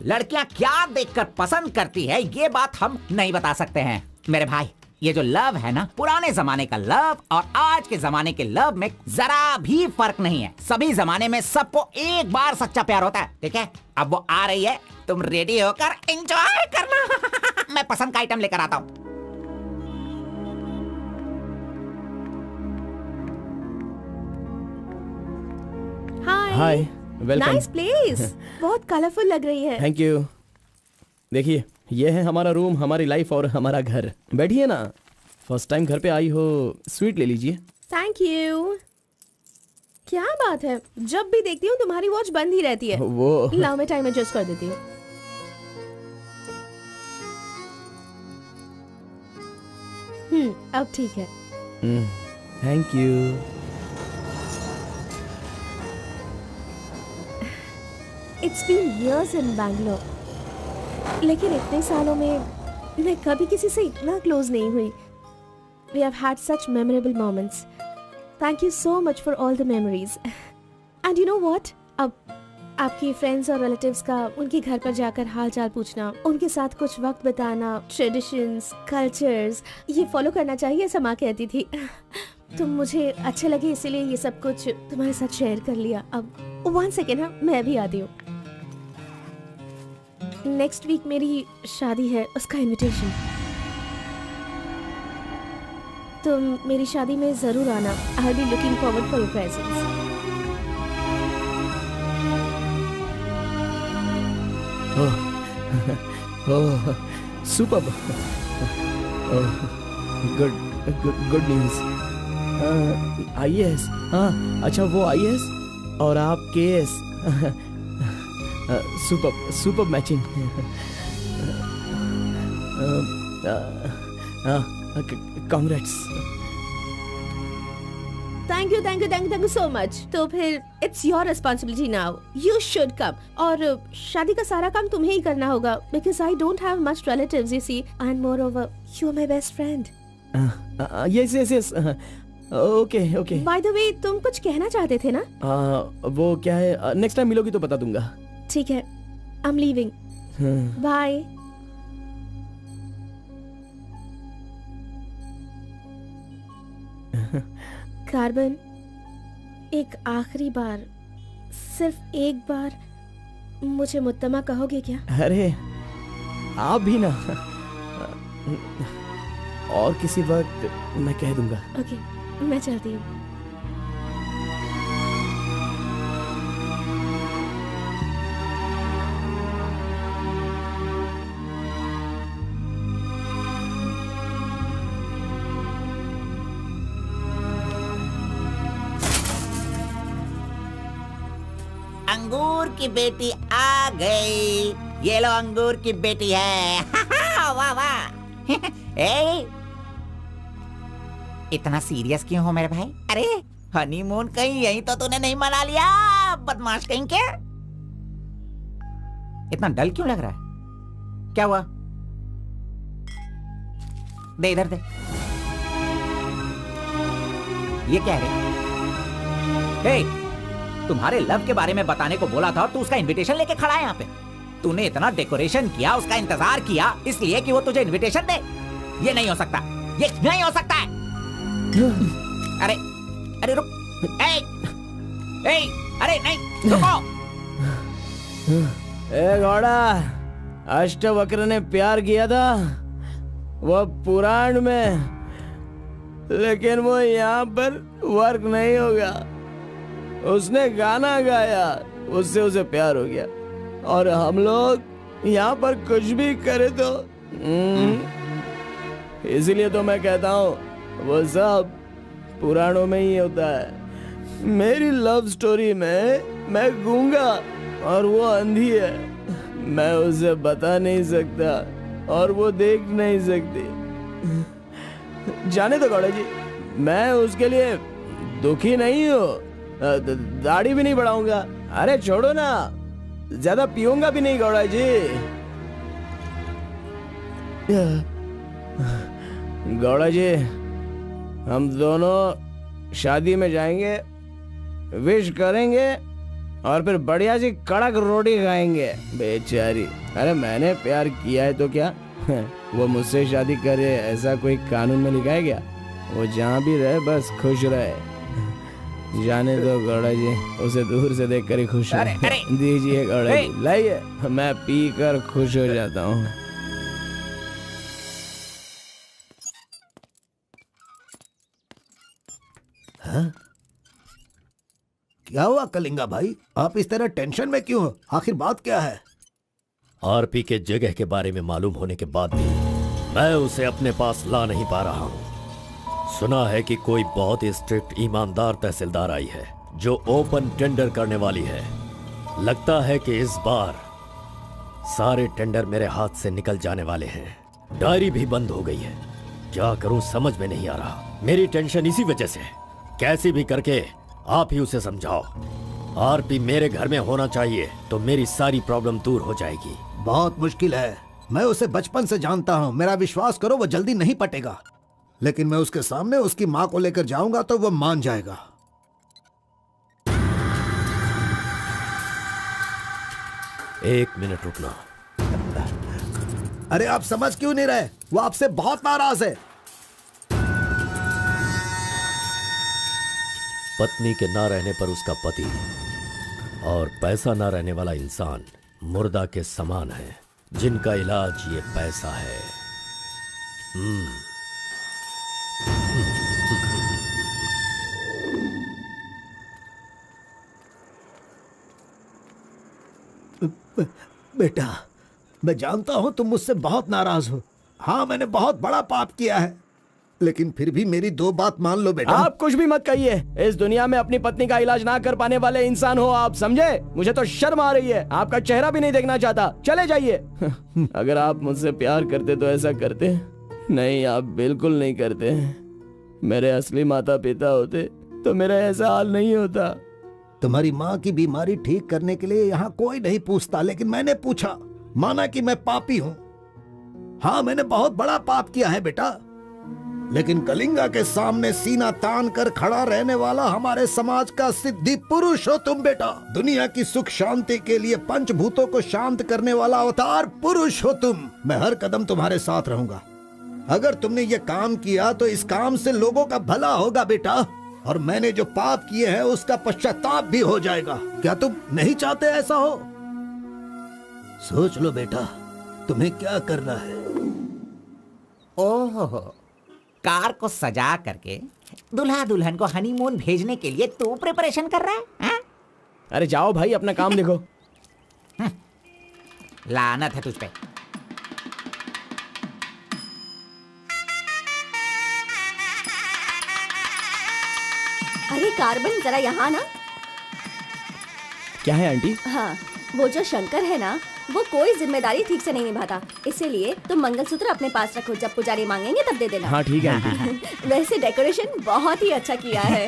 लड़कियां क्या देखकर पसंद करती है, ये बात हम नहीं बता सकते हैं मेरे भाई। ये जो लव है ना, पुराने जमाने का लव और आज के जमाने के लव में जरा भी फर्क नहीं है। सभी जमाने में सबको एक बार सच्चा प्यार होता है, ठीक है? अब वो आ रही है, तुम रेडी होकर एंजॉय करना। मैं पसंद का आइटम लेकर आता हूँ। हाय, वेलकम। Nice place. बहुत कलरफुल लग रही है। Thank you. देखिए, ये है हमारा रूम, हमारी लाइफ और हमारा घर। बैठिए ना, फर्स्ट टाइम घर पे आई हो, स्वीट ले लीजिए। Thank you. क्या बात है, जब भी देखती हूँ तुम्हारी वॉच बंद ही रहती है। वो लाओ मैं टाइम एडजस्ट कर देती हूँ। अब ठीक है। Thank you. It's been years in Bangalore, लेकिन इतने सालों में मैं कभी किसी से इतना क्लोज नहीं हुई। We have had such memorable moments. Thank you so much for all the memories. And you know what? अब आपकी फ्रेंड्स और रिलेटिव्स का उनके घर पर जाकर हाल चाल पूछना, उनके साथ कुछ वक्त बिताना, ट्रेडिशंस, कल्चर्स, ये फॉलो करना चाहिए, ऐसा माँ कहती थी। तो मुझे अच्छे लगे, इसीलिए ये सब कुछ तुम्हारे साथ शेयर कर लिया। अब 1 सेकेंड, हाँ मैं भी आती हूँ। नेक्स्ट वीक मेरी शादी है, उसका इनविटेशन। तुम मेरी शादी में जरूर आना। I will be looking forward for your presence. Oh, superb. Good news. IAS, हाँ अच्छा, वो आईएएस और आप KS. Superb matching. Congrats. Thank you so much. तो फिर it's your responsibility now, you should come. और शादी का सारा काम तुम्हें ही करना होगा, because I don't have much relatives, you see, and moreover you are my best friend. Yes. Okay. By the way, तुम कुछ कहना चाहते थे ना? वो क्या है, नेक्स्ट टाइम मिलोगी तो बता दूंगा। ठीक है, I am leaving, bye. Carbon, एक आखिरी बार, सिर्फ एक बार मुझे मुत्तमा कहोगे क्या? अरे आप भी ना, और किसी वक्त मैं कह दूंगा। ओके, मैं चलती हूँ। अंगूर की बेटी आ गई। ये लो, अंगूर की बेटी है। वाह वाह। ए, इतना सीरियस क्यों हो मेरे भाई? अरे हनीमून कहीं यहीं तो तूने नहीं मना लिया, बदमाश कहीं के? इतना डल क्यों लग रहा है? क्या हुआ? दे इधर दे। ये क्या है? तुम्हारे लव के बारे में बताने को बोला था और तू उसका इनविटेशन लेके खड़ा है यहाँ पे। तूने इतना डेकोरेशन किया, उसका इंतजार किया इसलिए कि वो तुझे इनविटेशन दे। ये नहीं हो सकता, ये नहीं हो सकता है। अरे अरे रुक, अरे नहीं रुको। ए घोड़ा, अष्टवक्र ने प्यार किया था वो पुराण में, लेकिन वो यहाँ पर वर्क नहीं होगा। उसने गाना गाया, उससे उसे प्यार हो गया, और हम लोग यहाँ पर कुछ भी करे तो इसीलिए तो मैं कहता हूँ वो सब पुराणों में ही होता है। मेरी लव स्टोरी में मैं गूंगा और वो अंधी है। मैं उसे बता नहीं सकता और वो देख नहीं सकती। जाने दो गौड़ा जी, मैं उसके लिए दुखी नहीं हूँ, दाढ़ी भी नहीं बढ़ाऊंगा। अरे छोड़ो ना, ज्यादा पीऊंगा भी नहीं गौड़ा जी। गौड़ा जी, हम दोनों शादी में जाएंगे, विश करेंगे और फिर बढ़िया सी कड़क रोटी खाएंगे। बेचारी, अरे मैंने प्यार किया है तो क्या वो मुझसे शादी करे ऐसा कोई कानून में लिखा है क्या? वो जहाँ भी रहे बस खुश रहे। जाने दो गौड़ा जी, उसे दूर से देखकर ही खुश है। दीजिए गौड़ा जी, लाइए, मैं पी कर खुश हो जाता हूँ। हाँ? क्या हुआ कलिंगा भाई, आप इस तरह टेंशन में क्यों हो? आखिर बात क्या है? आरपी के जगह के बारे में मालूम होने के बाद भी मैं उसे अपने पास ला नहीं पा रहा हूँ। सुना है कि कोई बहुत ही स्ट्रिक्ट ईमानदार तहसीलदार आई है जो ओपन टेंडर करने वाली है। लगता है कि इस बार सारे टेंडर मेरे हाथ से निकल जाने वाले हैं। डायरी भी बंद हो गई है। क्या करूं समझ में नहीं आ रहा। मेरी टेंशन इसी वजह से है। कैसे भी करके आप ही उसे समझाओ। आरपी मेरे घर में होना चाहिए तो मेरी सारी प्रॉब्लम दूर हो जाएगी। बहुत मुश्किल है। मैं उसे बचपन से जानता हूँ, मेरा विश्वास करो वो जल्दी नहीं पटेगा। लेकिन मैं उसके सामने उसकी माँ को लेकर जाऊंगा तो वो मान जाएगा। एक मिनट रुकना। अरे आप समझ क्यों नहीं रहे? वो आपसे बहुत नाराज है। पत्नी के ना रहने पर उसका पति और पैसा ना रहने वाला इंसान मुर्दा के समान है, जिनका इलाज ये पैसा है। बेटा, मैं जानता हूं तुम मुझसे बहुत नाराज हो। हाँ, मैंने बहुत बड़ा पाप किया है, लेकिन फिर भी मेरी दो बात मान लो बेटा। आप कुछ भी मत कहिए। इस दुनिया में अपनी पत्नी का इलाज ना कर पाने वाले इंसान हो आप, समझे? मुझे तो शर्म आ रही है। आपका चेहरा भी नहीं देखना चाहता। चले जाइए। अगर आप मुझसे प्यार करते तो ऐसा करते। नहीं, आप बिल्कुल नहीं करते। मेरे असली माता पिता होते तो मेरा ऐसा हाल नहीं होता। तुम्हारी माँ की बीमारी ठीक करने के लिए यहाँ कोई नहीं पूछता, लेकिन मैंने पूछा। माना कि मैं पापी हूँ। हाँ, मैंने बहुत बड़ा पाप किया है बेटा, लेकिन कलिंगा के सामने सीना तान कर खड़ा रहने वाला हमारे समाज का सिद्धि पुरुष हो तुम बेटा। दुनिया की सुख शांति के लिए पंचभूतों को शांत करने वाला अवतार पुरुष हो तुम। मैं हर कदम तुम्हारे साथ रहूंगा। अगर तुमने ये काम किया तो इस काम से लोगों का भला होगा बेटा, और मैंने जो पाप किए हैं उसका पश्चाताप भी हो जाएगा। क्या तुम नहीं चाहते ऐसा हो? सोच लो बेटा, तुम्हें क्या करना है। ओहो, कार को सजा करके दुल्हा दुल्हन को हनीमून भेजने के लिए तू प्रिपरेशन कर रहा है, हा? अरे जाओ भाई, अपना काम देखो। लानत है तुझ पे। अरे कार्बन, जरा यहाँ ना। क्या है आंटी? हाँ, वो जो शंकर है ना, वो कोई जिम्मेदारी ठीक से नहीं निभाता। इसीलिए तुम मंगलसूत्र अपने पास रखो, जब पुजारी मांगेंगे तब दे देना। हाँ ठीक है आंटी। वैसे डेकोरेशन बहुत ही अच्छा किया है।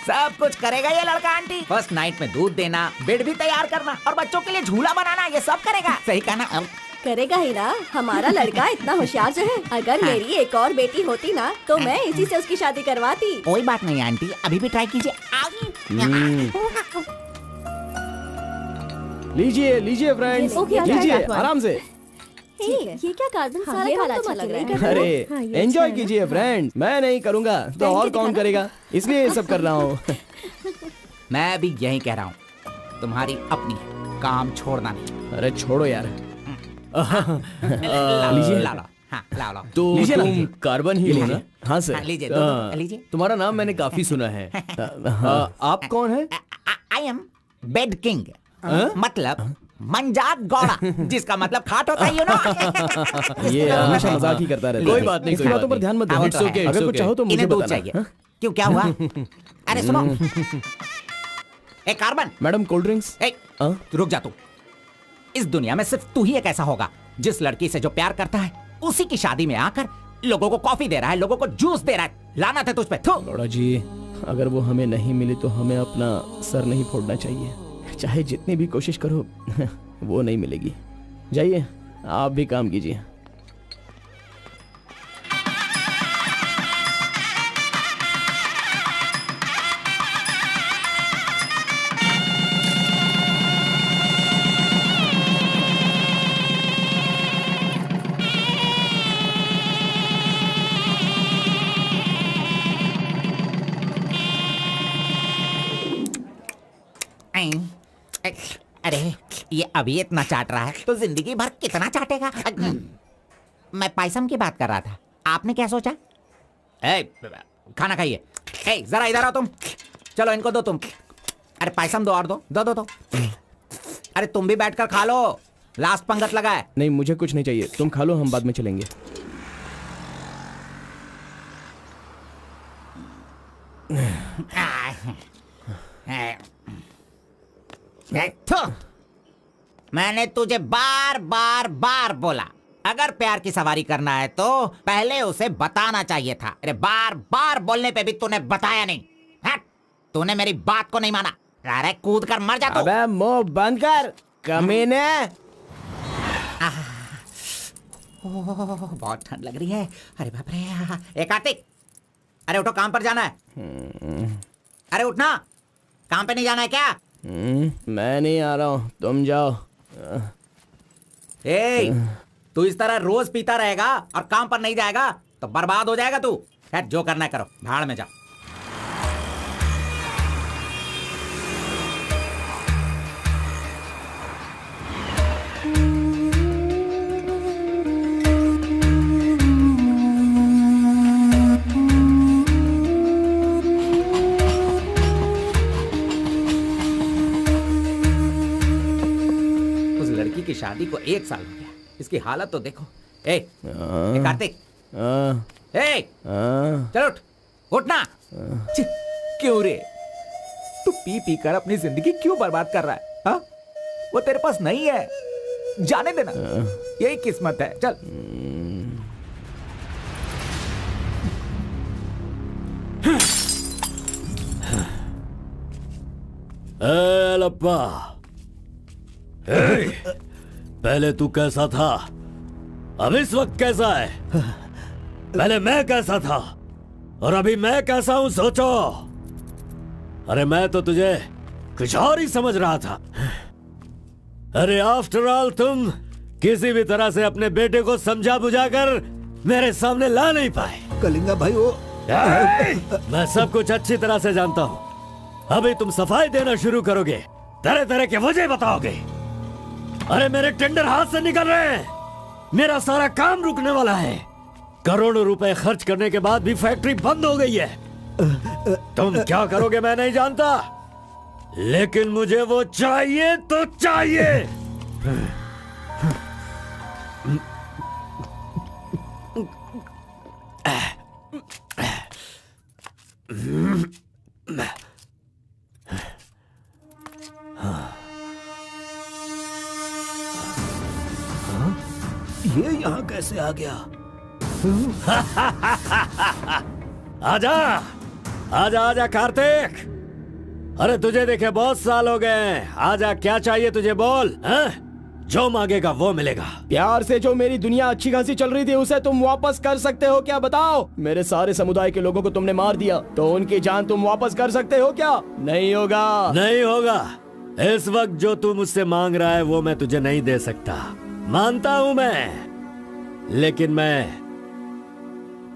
सब कुछ करेगा ये लड़का आंटी। फर्स्ट नाइट में दूध देना, बेड भी तैयार करना और बच्चों के लिए झूला बनाना, ये सब करेगा। सही कहा ना? करेगा ही ना, हमारा लड़का इतना होशियार जो है। अगर मेरी एक और बेटी होती ना तो मैं इसी से उसकी शादी करवाती। कोई बात नहीं आंटी, अभी भी ट्राई कीजिए। लीजिए लीजिए फ्रेंड्स, ओके, लीजिए ओके, आराम से। ये क्या कार्बन हाँ, सारा ये काम वाला तो अच्छा मत लग रहा नहीं है। कर रहे हो। अरे ये एंजॉय अच्छा है। कीजिए फ्रेंड्स, मैं नहीं करूँगा तो और कौन करेगा, इसलिए ये सब कर रहा हूँ। मैं भी यही कह रहा हूँ, तुम्हारी अपनी काम छोड़ना नहीं। अरे छोड़ो यार। लीजिए, ला लो। हाँ, ला लो। तो लीजिए ना। तुम कार्बन ही लो ना? हाँ सर। हाँ, लीजिए, दो, लीजिए। तुम्हारा नाम मैंने काफी सुना है। आप कौन है? आई एम बेड किंग, मतलब मंजात गौड़ा, जिसका मतलब खाट होता है, यू नो। ये हमेशा मजाक ही करता रहता है। कोई बात नहीं, इसकी कोई बातों बात पर ध्यान मत नहीं। दो। It's okay, it's अगर कुछ okay। चाहो तो मुझे इन्हें दूध बताना। चाहिए। हाँ? क्यों, क्या हुआ? अरे सुनो, ए कार्बन, मैडम कोल्ड ड्रिंक्स। ए, रुक जा तू। इस दुनिया में सिर्फ तू ही एक ऐसा होगा जिस लड़की से जो प्यार करता है उसी की शादी में आकर लोगों को कॉफी दे रहा है, लोगों को जूस दे रहा है। लानत है तुझ पे। थू। गौड़ा जी, अगर वो हमें नहीं मिली तो हमें अपना सर नहीं फोड़ना चाहिए। चाहे जितनी भी कोशिश करो वो नहीं मिलेगी। जाइए, आप भी काम कीजिए। अरे ये अभी इतना चाट रहा है तो जिंदगी भर कितना चाटेगा। मैं पायसम की बात कर रहा था, आपने क्या सोचा? खाना खाइए। जरा इधर आओ तुम। चलो इनको दो तुम। अरे पायसम दो और दो दो दो दो। अरे तुम भी बैठकर खा लो, लास्ट पंगत लगा है। नहीं, मुझे कुछ नहीं चाहिए, तुम खा लो, हम बाद में चलेंगे। मैंने तुझे बार बार बार बोला, अगर प्यार की सवारी करना है तो पहले उसे बताना चाहिए था। अरे बार बार बोलने पे भी तूने बताया नहीं। हट, तूने मेरी बात को नहीं माना। अरे कूद कर मर जा तू। अबे मुंह बंद कर कमीने। बहुत ठंड लग रही है। अरे बाप रे। ए कार्तिक, अरे उठो, काम पर जाना है। अरे उठना, काम पे नहीं जाना है क्या? मैं नहीं आ रहा हूँ, तुम जाओ। तू इस तरह रोज पीता रहेगा और काम पर नहीं जाएगा तो बर्बाद हो जाएगा तू। खैर जो करना है करो, भाड़ में जाओ। की शादी को 1 साल हो गया, इसकी हालत तो देखो। ए कार्तिक, चलो उठना। क्यों रे, तू पी पी कर अपनी जिंदगी क्यों बर्बाद कर रहा है? हा? वो तेरे पास नहीं है, जाने देना, यही किस्मत है। चल। लप्पा, पहले तू कैसा था, अब इस वक्त कैसा है? पहले मैं कैसा था और अभी मैं कैसा हूं, सोचो। अरे मैं तो तुझे कुछ और ही समझ रहा था। अरे आफ्टर ऑल तुम किसी भी तरह से अपने बेटे को समझा बुझाकर मेरे सामने ला नहीं पाए। कलिंगा भाई, वो मैं सब कुछ अच्छी तरह से जानता हूं। अभी तुम सफाई देना शुरू करोगे, तरह तरह के वजह बताओगे। अरे मेरे टेंडर हाथ से निकल रहे हैं, मेरा सारा काम रुकने वाला है। करोड़ों रुपए खर्च करने के बाद भी फैक्ट्री बंद हो गई है। तुम क्या करोगे मैं नहीं जानता, लेकिन मुझे वो चाहिए तो चाहिए। ये यहाँ कैसे आ गया? आजा आजा आजा कार्तिक, अरे तुझे देखे बहुत साल हो गए, आजा क्या चाहिए तुझे बोल, हैं? जो मांगेगा वो मिलेगा। प्यार से जो मेरी दुनिया अच्छी खासी चल रही थी उसे तुम वापस कर सकते हो क्या, बताओ? मेरे सारे समुदाय के लोगों को तुमने मार दिया, तो उनकी जान तुम वापस कर सकते हो क्या? नहीं होगा। नहीं होगा। इस वक्त जो तू मुझसे मांग रहा है वो मैं तुझे नहीं दे सकता, मानता हूं मैं, लेकिन मैं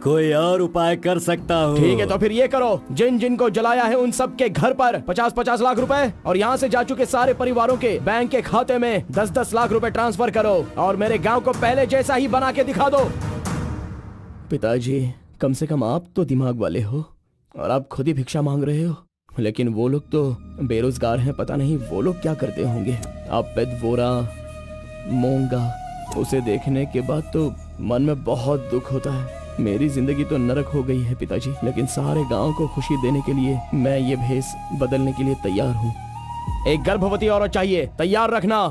कोई और उपाय कर सकता हूँ। ठीक है, तो फिर ये करो, जिन जिन को जलाया है उन सब के घर पर 50-50 लाख रुपए और यहाँ से जा चुके सारे परिवारों के बैंक के खाते में 10-10 लाख रुपए ट्रांसफर करो और मेरे गांव को पहले जैसा ही बना के दिखा दो। पिताजी, कम से कम आप तो दिमाग वाले हो और आप खुद ही भिक्षा मांग रहे हो, लेकिन वो लोग तो बेरोजगार हैं, पता नहीं वो लोग क्या करते होंगे। आप पेदवोरा मोंगा, उसे देखने के बाद तो मन में बहुत दुख होता है। मेरी जिंदगी तो नरक हो गई है पिताजी, लेकिन सारे गांव को खुशी देने के लिए मैं ये भेष बदलने के लिए तैयार हूँ। एक गर्भवती औरत चाहिए, तैयार रखना।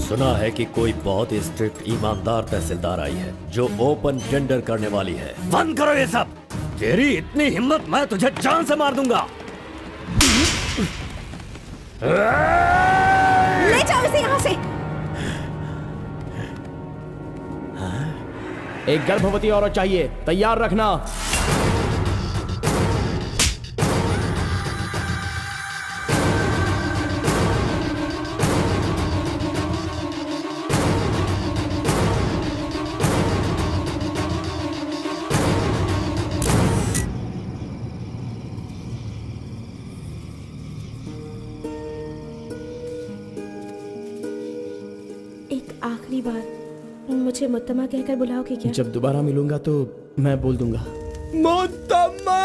सुना है कि कोई बहुत ही स्ट्रिक्ट ईमानदार तहसीलदार आई है जो ओपन टेंडर करने वाली है। बंद करो ये सब, तेरी इतनी हिम्मत मैं तुझे जान से मार दूंगा। ले जाओ इसे यहाँ से। एक गर्भवती औरत चाहिए, तैयार रखना। एक आखिरी बार मुझे मुत्तमा कहकर बुलाओगे क्या? जब दोबारा मिलूंगा तो मैं बोल दूंगा। मुत्तम्मा!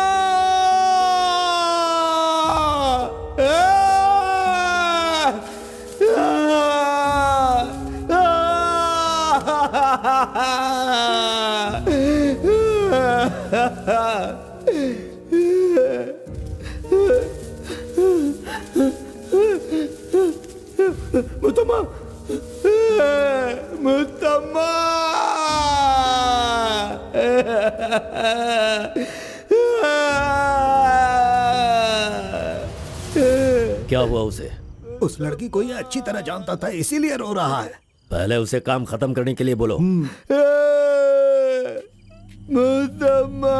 मुत्तम्मा! मुत्तम्मा! क्या हुआ उसे? उस लड़की को ये अच्छी तरह जानता था, इसीलिए रो रहा है। पहले उसे काम खत्म करने के लिए बोलो। मुत्तम्मा!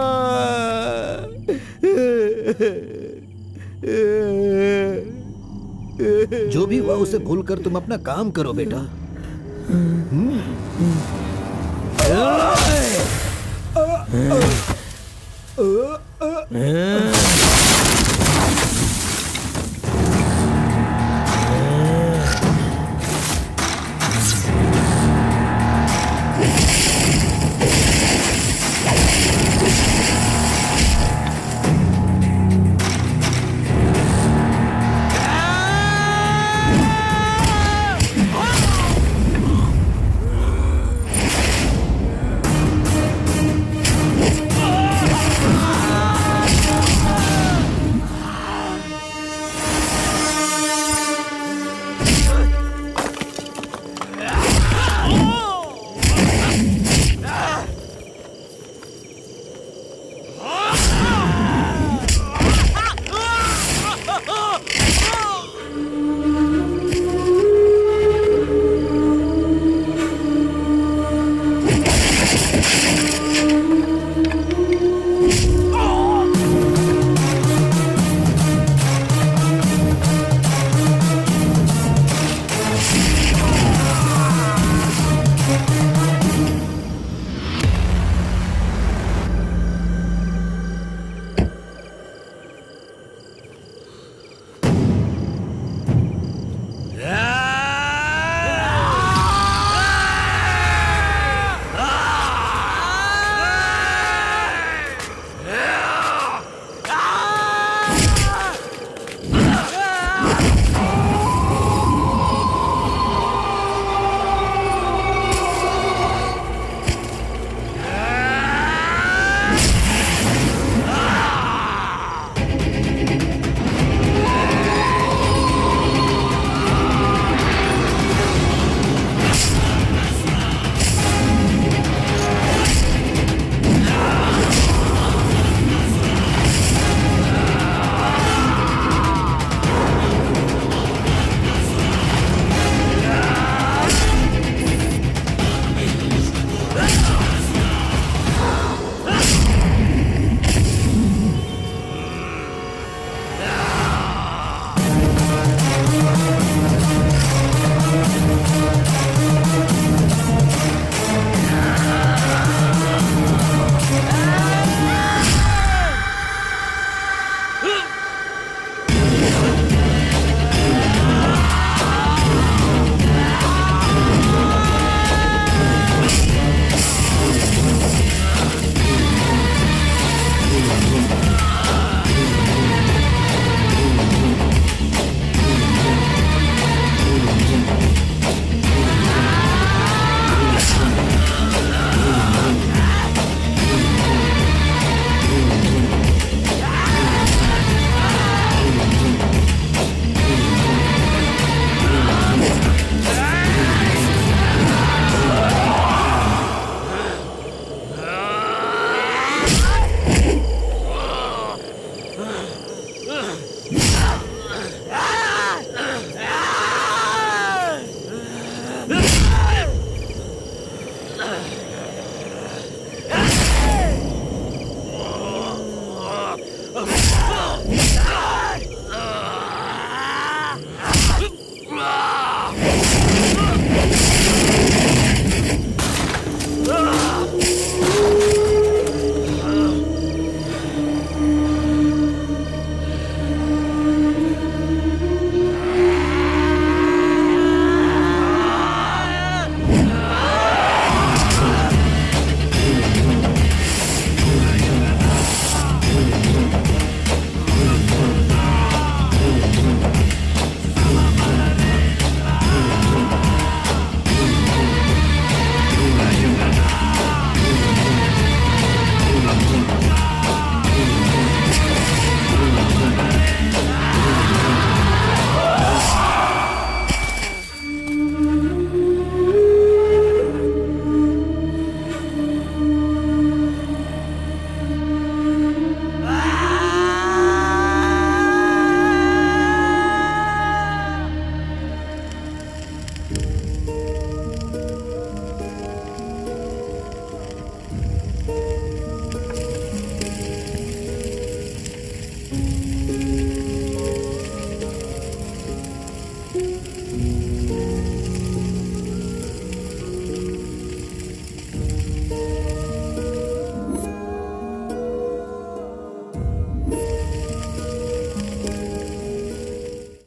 जो भी हुआ उसे भूलकर तुम अपना काम करो बेटा।